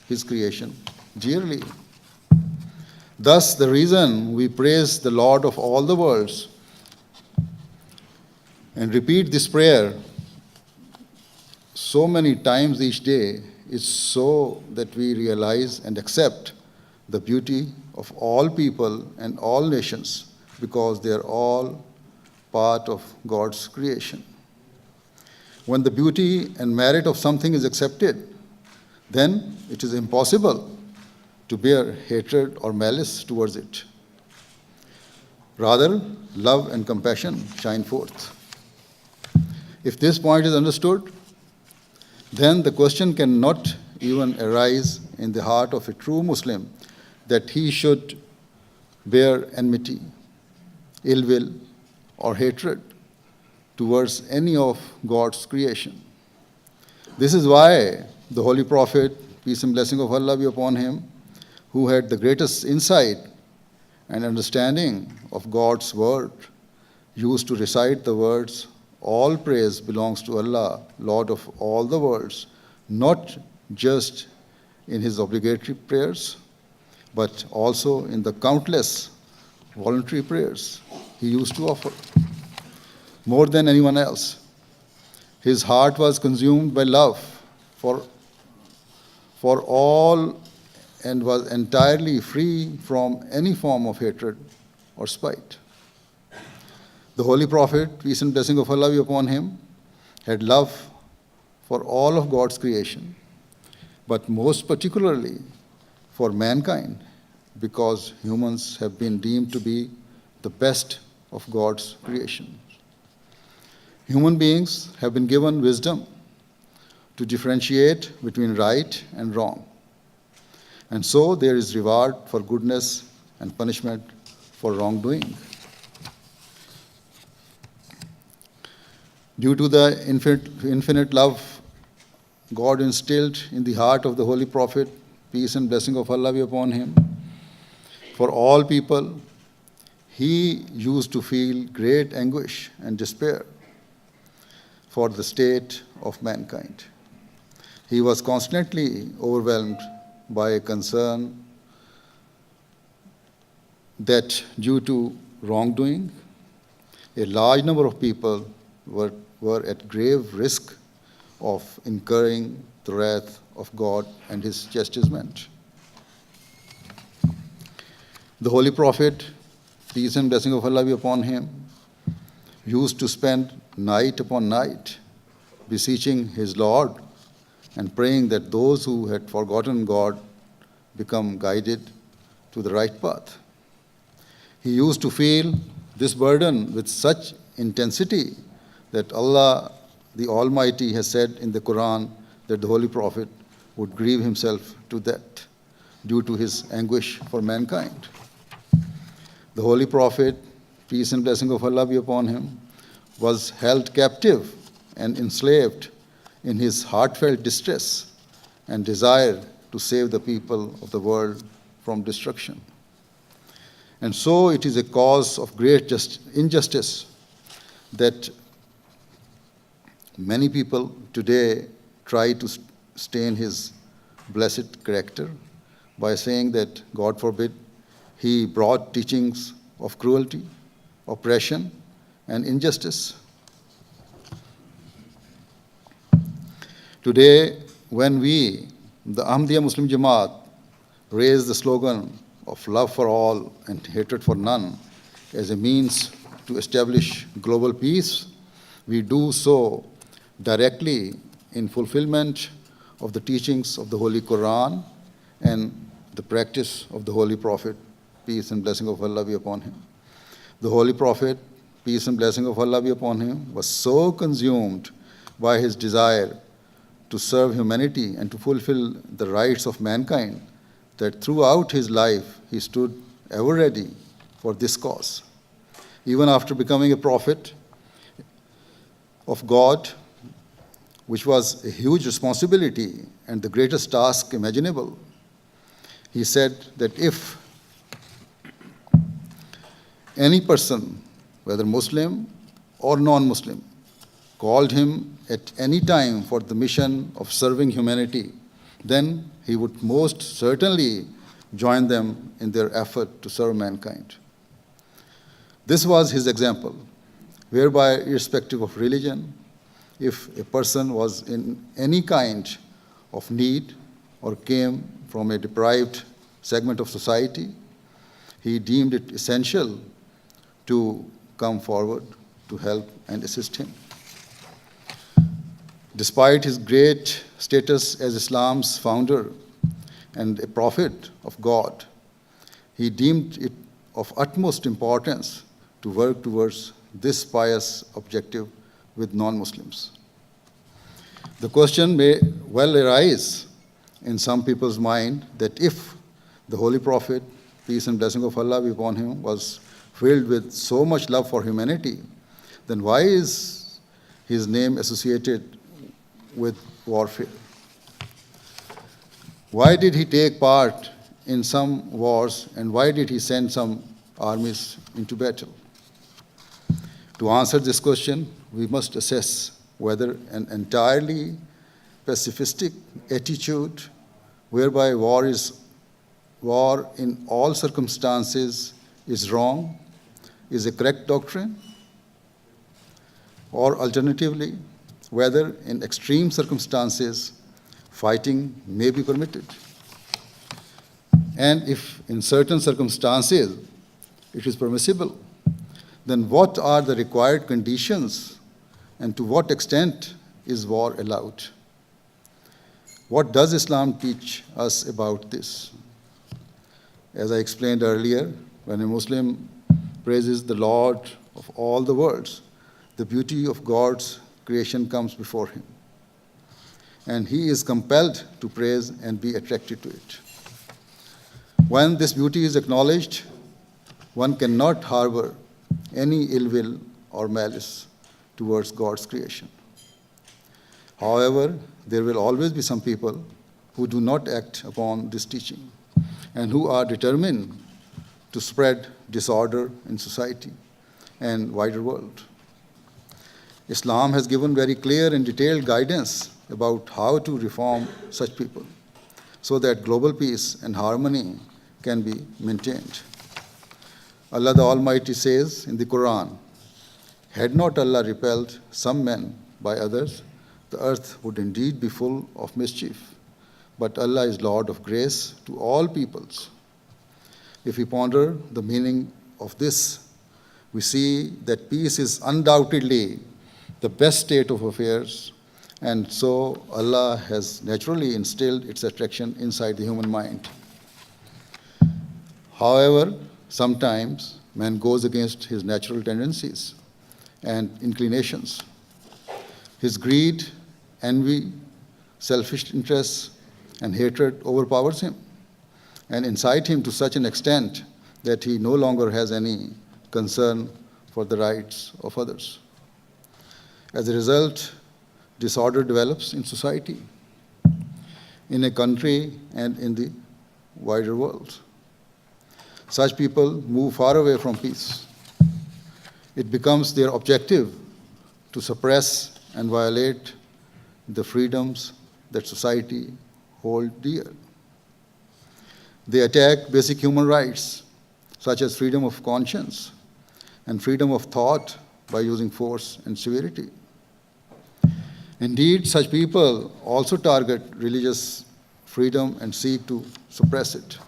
his creation dearly. Thus, the reason we praise the Lord of all the worlds and repeat this prayer so many times each day is so that we realize and accept the beauty of all people and all nations, because they are all part of God's creation. When the beauty and merit of something is accepted, then it is impossible to bear hatred or malice towards it. Rather, love and compassion shine forth. If this point is understood, then the question cannot even arise in the heart of a true Muslim that he should bear enmity, ill will, or hatred towards any of God's creation. This is why the Holy Prophet, peace and blessing of Allah be upon him, who had the greatest insight and understanding of God's word, used to recite the words, "All praise belongs to Allah, Lord of all the worlds," not just in his obligatory prayers, but also in the countless voluntary prayers he used to offer. More than anyone else, his heart was consumed by love for all and was entirely free from any form of hatred or spite. The Holy Prophet, peace and blessing of Allah be upon him, had love for all of God's creation, but most particularly for mankind, because humans have been deemed to be the best of God's creation. Human beings have been given wisdom to differentiate between right and wrong. And so there is reward for goodness and punishment for wrongdoing. Due to the infinite love God instilled in the heart of the Holy Prophet, peace and blessing of Allah be upon him, for all people, he used to feel great anguish and despair for the state of mankind. He was constantly overwhelmed by a concern that due to wrongdoing, a large number of people were at grave risk of incurring the wrath of God and his chastisement. The Holy Prophet, peace and blessing of Allah be upon him, used to spend night upon night beseeching his Lord and praying that those who had forgotten God become guided to the right path. He used to feel this burden with such intensity that Allah, the Almighty, has said in the Quran that the Holy Prophet would grieve himself to that due to his anguish for mankind. The Holy Prophet, peace and blessing of Allah be upon him, was held captive and enslaved in his heartfelt distress and desire to save the people of the world from destruction. And so it is a cause of great injustice that many people today try to stain his blessed character by saying that, God forbid, he brought teachings of cruelty, oppression, and injustice. Today, when we, the Ahmadiyya Muslim Jamaat, raise the slogan of love for all and hatred for none as a means to establish global peace, we do so directly in fulfillment of the teachings of the Holy Quran and the practice of the Holy Prophet, peace and blessing of Allah be upon him. The Holy Prophet, peace and blessing of Allah be upon him, was so consumed by his desire to serve humanity and to fulfill the rights of mankind that throughout his life he stood ever ready for this cause. Even after becoming a prophet of God, which was a huge responsibility and the greatest task imaginable, he said that if any person, whether Muslim or non-Muslim, called him at any time for the mission of serving humanity, then he would most certainly join them in their effort to serve mankind. This was his example, whereby, irrespective of religion, if a person was in any kind of need or came from a deprived segment of society, he deemed it essential to come forward to help and assist him. Despite his great status as Islam's founder and a prophet of God, he deemed it of utmost importance to work towards this pious objective with non-Muslims. The question may well arise in some people's mind that if the Holy Prophet, peace and blessing of Allah be upon him, was filled with so much love for humanity, then why is his name associated with warfare? Why did he take part in some wars, and why did he send some armies into battle? To answer this question, we must assess whether an entirely pacifistic attitude whereby war in all circumstances is wrong is a correct doctrine, or alternatively, whether in extreme circumstances fighting may be permitted. And if in certain circumstances it is permissible, then what are the required conditions and to what extent is war allowed? What does Islam teach us about this? As I explained earlier, when a Muslim praises the Lord of all the worlds, the beauty of God's creation comes before him, and he is compelled to praise and be attracted to it. When this beauty is acknowledged, one cannot harbor any ill will or malice towards God's creation. However, there will always be some people who do not act upon this teaching and who are determined to spread disorder in society and wider world. Islam has given very clear and detailed guidance about how to reform such people so that global peace and harmony can be maintained. Allah the Almighty says in the Quran, "Had not Allah repelled some men by others, the earth would indeed be full of mischief. But Allah is Lord of grace to all peoples." If we ponder the meaning of this, we see that peace is undoubtedly the best state of affairs, and so Allah has naturally instilled its attraction inside the human mind. However, sometimes man goes against his natural tendencies and inclinations. His greed, envy, selfish interests, and hatred overpowers him and incite him to such an extent that he no longer has any concern for the rights of others. As a result, disorder develops in society, in a country, and in the wider world. Such people move far away from peace. It becomes their objective to suppress and violate the freedoms that society holds dear. They attack basic human rights, such as freedom of conscience and freedom of thought, by using force and severity. Indeed, such people also target religious freedom and seek to suppress it.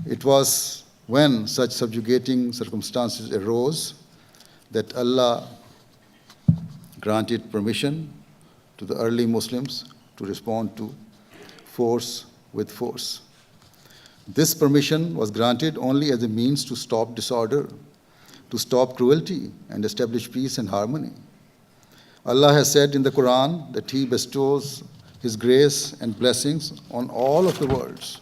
It was when such subjugating circumstances arose that Allah granted permission to the early Muslims to respond to force with force. This permission was granted only as a means to stop disorder, to stop cruelty, and establish peace and harmony. Allah has said in the Quran that He bestows His grace and blessings on all of the worlds.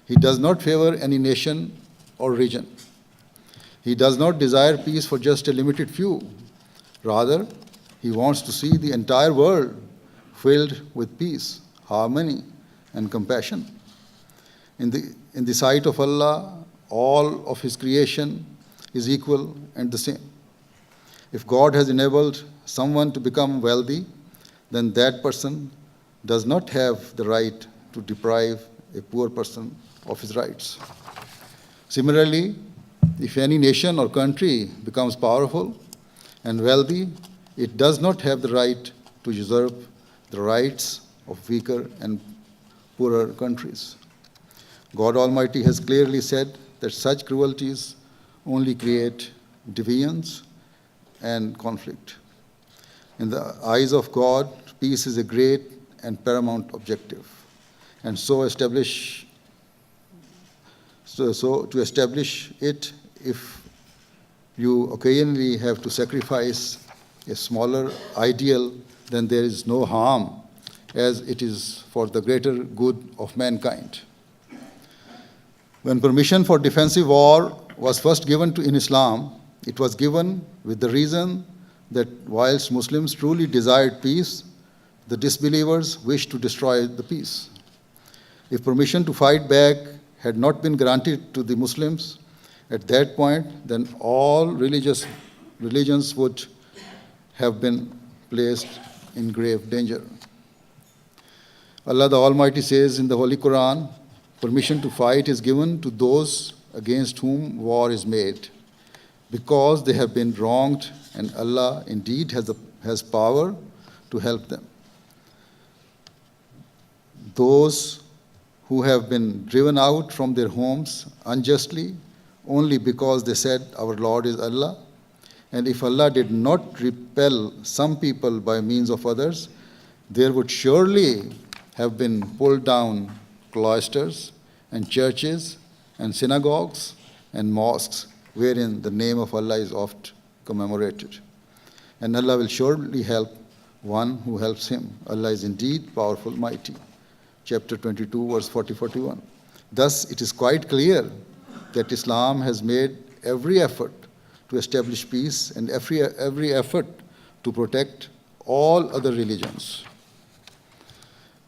He does not favor any nation or region. He does not desire peace for just a limited few. Rather, He wants to see the entire world filled with peace, harmony, and compassion. In the sight of Allah, all of His creation is equal and the same. If God has enabled someone to become wealthy, then that person does not have the right to deprive a poor person of his rights. Similarly, if any nation or country becomes powerful and wealthy, it does not have the right to usurp the rights of weaker and poorer countries. God Almighty has clearly said that such cruelties only create divisions and conflict. In the eyes of God, peace is a great and paramount objective. And to establish it, if you occasionally have to sacrifice a smaller ideal, then there is no harm, as it is for the greater good of mankind. When permission for defensive war was first given in Islam, it was given with the reason that whilst Muslims truly desired peace, the disbelievers wished to destroy the peace. If permission to fight back had not been granted to the Muslims at that point, then all religions would have been placed in grave danger. Allah the Almighty says in the Holy Quran, permission to fight is given to those against whom war is made, because they have been wronged, and Allah indeed has power to help them. Those who have been driven out from their homes unjustly only because they said, "Our Lord is Allah." And if Allah did not repel some people by means of others, there would surely have been pulled down cloisters and churches and synagogues and mosques wherein the name of Allah is oft commemorated. And Allah will surely help one who helps him. Allah is indeed powerful, mighty. Chapter 22, verse 40-41. Thus, it is quite clear that Islam has made every effort to establish peace and every effort to protect all other religions.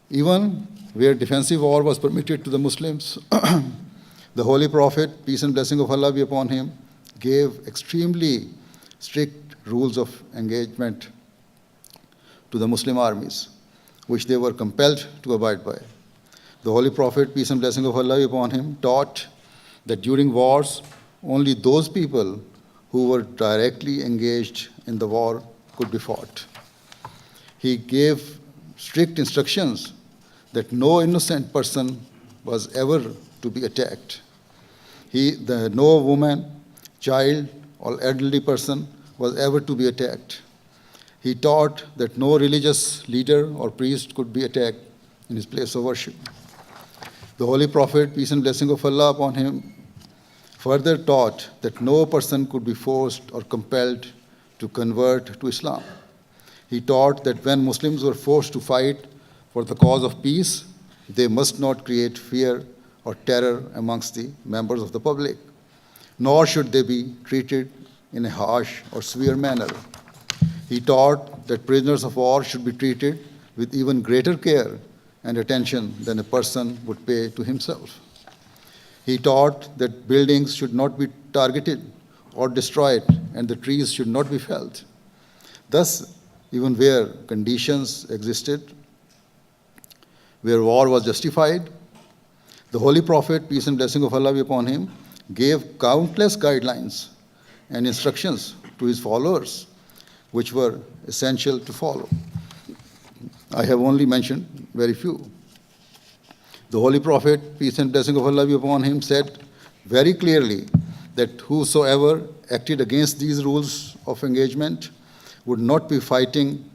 Even where defensive war was permitted to the Muslims, the Holy Prophet, peace and blessing of Allah be upon him, gave extremely strict rules of engagement to the Muslim armies, which they were compelled to abide by. The Holy Prophet, peace and blessing of Allah be upon him, taught that during wars, only those people who were directly engaged in the war could be fought. He gave strict instructions that no innocent person was ever to be attacked. No woman, child, or elderly person was ever to be attacked. He taught that no religious leader or priest could be attacked in his place of worship. The Holy Prophet, peace and blessing of Allah upon him, further taught that no person could be forced or compelled to convert to Islam. He taught that when Muslims were forced to fight for the cause of peace, they must not create fear or terror amongst the members of the public, nor should they be treated in a harsh or severe manner. He taught that prisoners of war should be treated with even greater care and attention than a person would pay to himself. He taught that buildings should not be targeted or destroyed, and the trees should not be felled. Thus, even where conditions existed, where war was justified, the Holy Prophet, peace and blessing of Allah be upon him, gave countless guidelines and instructions to his followers, which were essential to follow. I have only mentioned very few. The Holy Prophet, peace and blessing of Allah be upon him, said very clearly that whosoever acted against these rules of engagement would not be fighting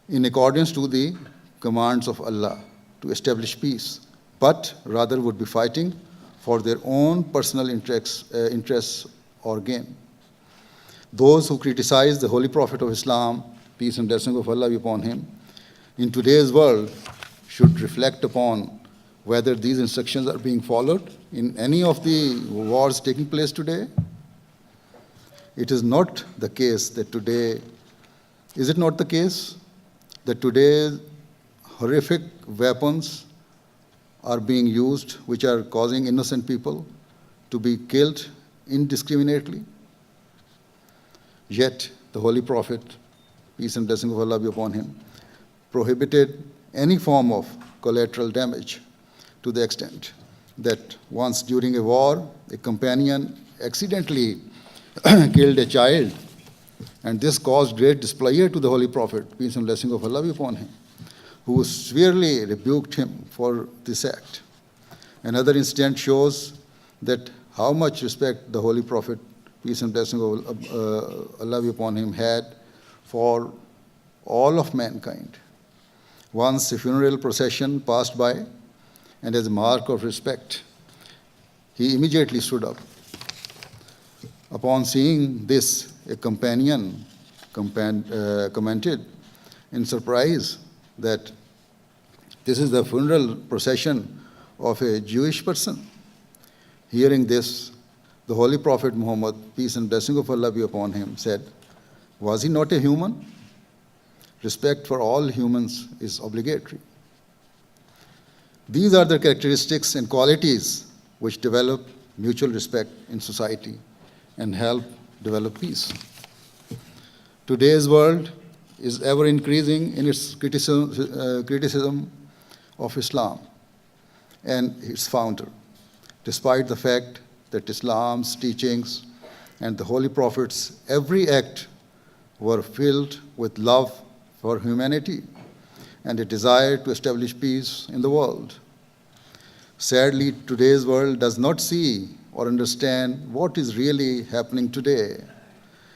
in accordance to the commands of Allah to establish peace, but rather would be fighting for their own personal interests or gain. Those who criticize the Holy Prophet of Islam, peace and blessing of Allah be upon him, in today's world should reflect upon whether these instructions are being followed in any of the wars taking place today. It is not the case that today, is it not the case that today horrific weapons are being used which are causing innocent people to be killed indiscriminately? Yet the Holy Prophet, peace and blessing of Allah be upon him, prohibited any form of collateral damage to the extent that once during a war, a companion accidentally killed a child, and this caused great displeasure to the Holy Prophet, peace and blessing of Allah be upon him, who severely rebuked him for this act. Another incident shows that how much respect the Holy Prophet, peace and blessing of Allah be upon him, had for all of mankind. Once a funeral procession passed by, and as a mark of respect, he immediately stood up. Upon seeing this, a companion commented in surprise that this is the funeral procession of a Jewish person. Hearing this, the Holy Prophet Muhammad, peace and blessing of Allah be upon him, said, "Was he not a human? Respect for all humans is obligatory." These are the characteristics and qualities which develop mutual respect in society and help develop peace. Today's world is ever increasing in its criticism of Islam and its founder, despite the fact that Islam's teachings and the Holy Prophet's every act were filled with love for humanity and a desire to establish peace in the world. Sadly, today's world does not see or understand what is really happening today.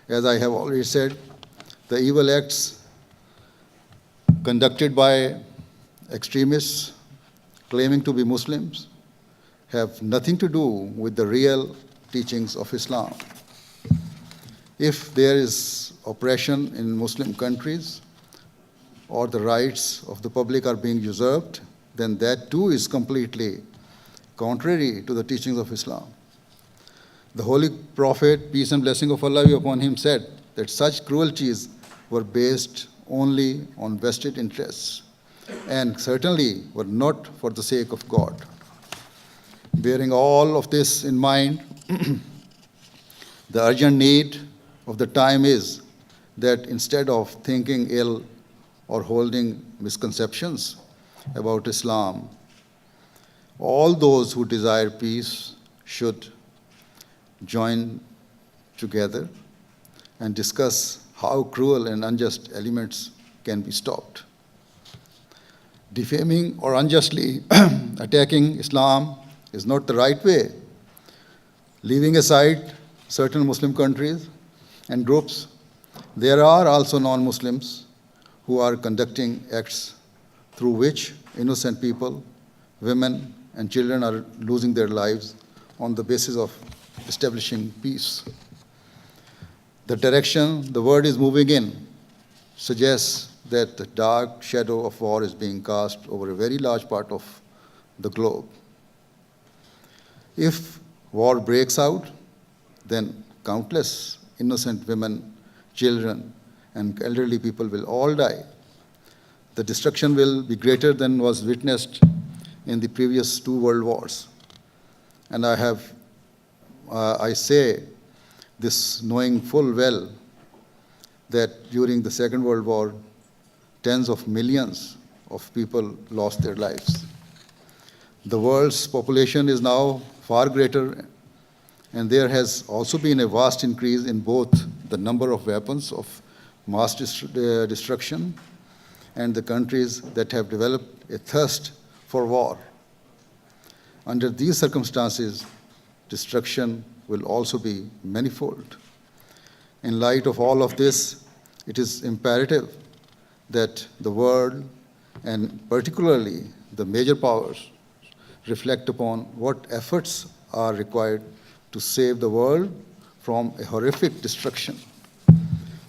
As I have already said, the evil acts conducted by extremists claiming to be Muslims have nothing to do with the real teachings of Islam. If there is oppression in Muslim countries or the rights of the public are being usurped, then that too is completely contrary to the teachings of Islam. The Holy Prophet, peace and blessing of Allah be upon him, said that such cruelties were based only on vested interests and certainly were not for the sake of God. Bearing all of this in mind, the urgent need of the time is that instead of thinking ill or holding misconceptions about Islam, all those who desire peace should join together and discuss how cruel and unjust elements can be stopped. Defaming or unjustly attacking Islam is not the right way. Leaving aside certain Muslim countries and groups, there are also non-Muslims who are conducting acts through which innocent people, women, and children are losing their lives on the basis of establishing peace. The direction the world is moving in suggests that the dark shadow of war is being cast over a very large part of the globe. If war breaks out, then countless innocent women, children, and elderly people will all die. The destruction will be greater than was witnessed in the previous 2 world wars. And I say this knowing full well that during the Second World War, tens of millions of people lost their lives. The world's population is now far greater, and there has also been a vast increase in both the number of weapons of mass destruction and the countries that have developed a thirst for war. Under these circumstances, destruction will also be manifold. In light of all of this, it is imperative that the world, and particularly the major powers, reflect upon what efforts are required to save the world from a horrific destruction.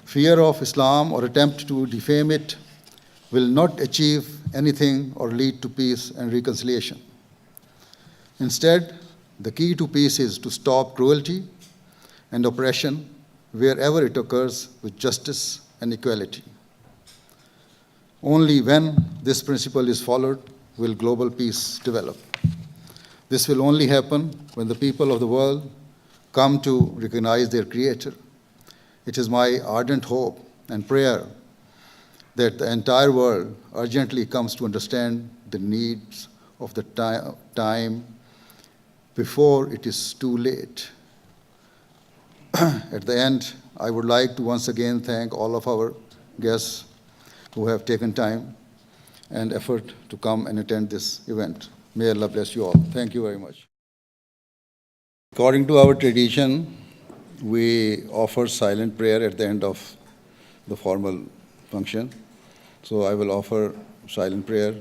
Fear of Islam or attempt to defame it will not achieve anything or lead to peace and reconciliation. Instead, the key to peace is to stop cruelty and oppression wherever it occurs with justice and equality. Only when this principle is followed will global peace develop. This will only happen when the people of the world come to recognize their Creator. It is my ardent hope and prayer that the entire world urgently comes to understand the needs of the time before it is too late. At the end, I would like to once again thank all of our guests who have taken time and effort to come and attend this event. May Allah bless you all. Thank you very much. According to our tradition, we offer silent prayer at the end of the formal function. So I will offer silent prayer.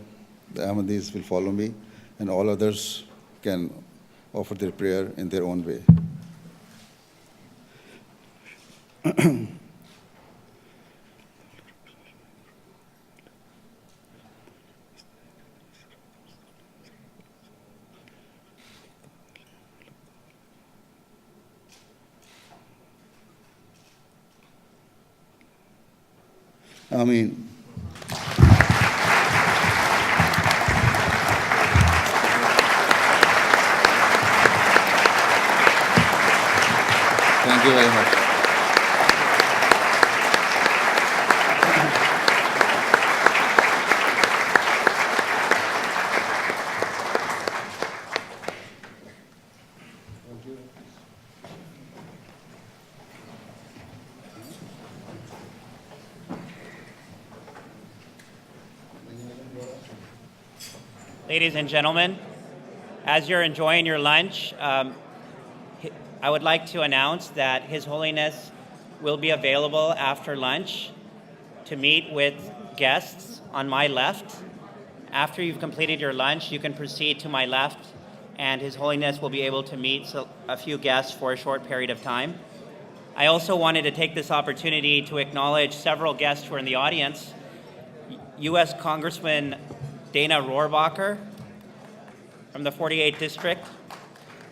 The Ahmadis will follow me, and all others can offer their prayer in their own way. Ameen. Thank you very much. Ladies and gentlemen, As you're enjoying your lunch, I would like to announce that His Holiness will be available after lunch to meet with guests on my left. After you've completed your lunch, you can proceed to my left, and His Holiness will be able to meet a few guests for a short period of time. I also wanted to take this opportunity to acknowledge several guests who are in the audience. U.S. Congressman Dana Rohrabacher from the 48th District,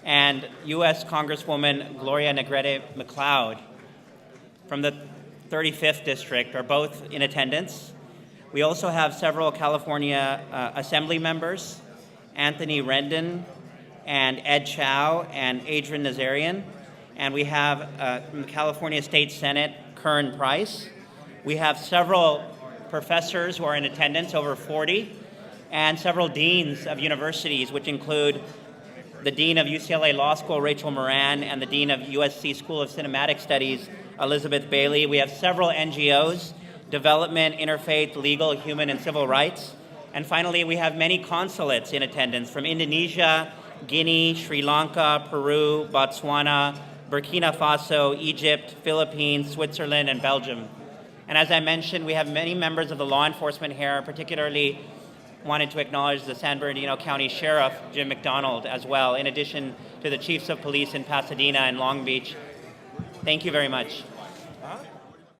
and U.S. Congresswoman Gloria Negrete-McLeod from the 35th District are both in attendance. We also have several California Assembly members, Anthony Rendon and Ed Chow and Adrian Nazarian. And we have from the California State Senate, Kern Price. We have several professors who are in attendance, over 40, and several deans of universities, which include the Dean of UCLA Law School, Rachel Moran, and the Dean of USC School of Cinematic Studies, Elizabeth Bailey. We have several NGOs, development, interfaith, legal, human, and civil rights. And finally, we have many consulates in attendance from Indonesia, Guinea, Sri Lanka, Peru, Botswana, Burkina Faso, Egypt, Philippines, Switzerland, and Belgium. And as I mentioned, we have many members of the law enforcement here, particularly wanted to acknowledge the San Bernardino County Sheriff, Jim McDonald, as well, in addition to the Chiefs of Police in Pasadena and Long Beach. Thank you very much.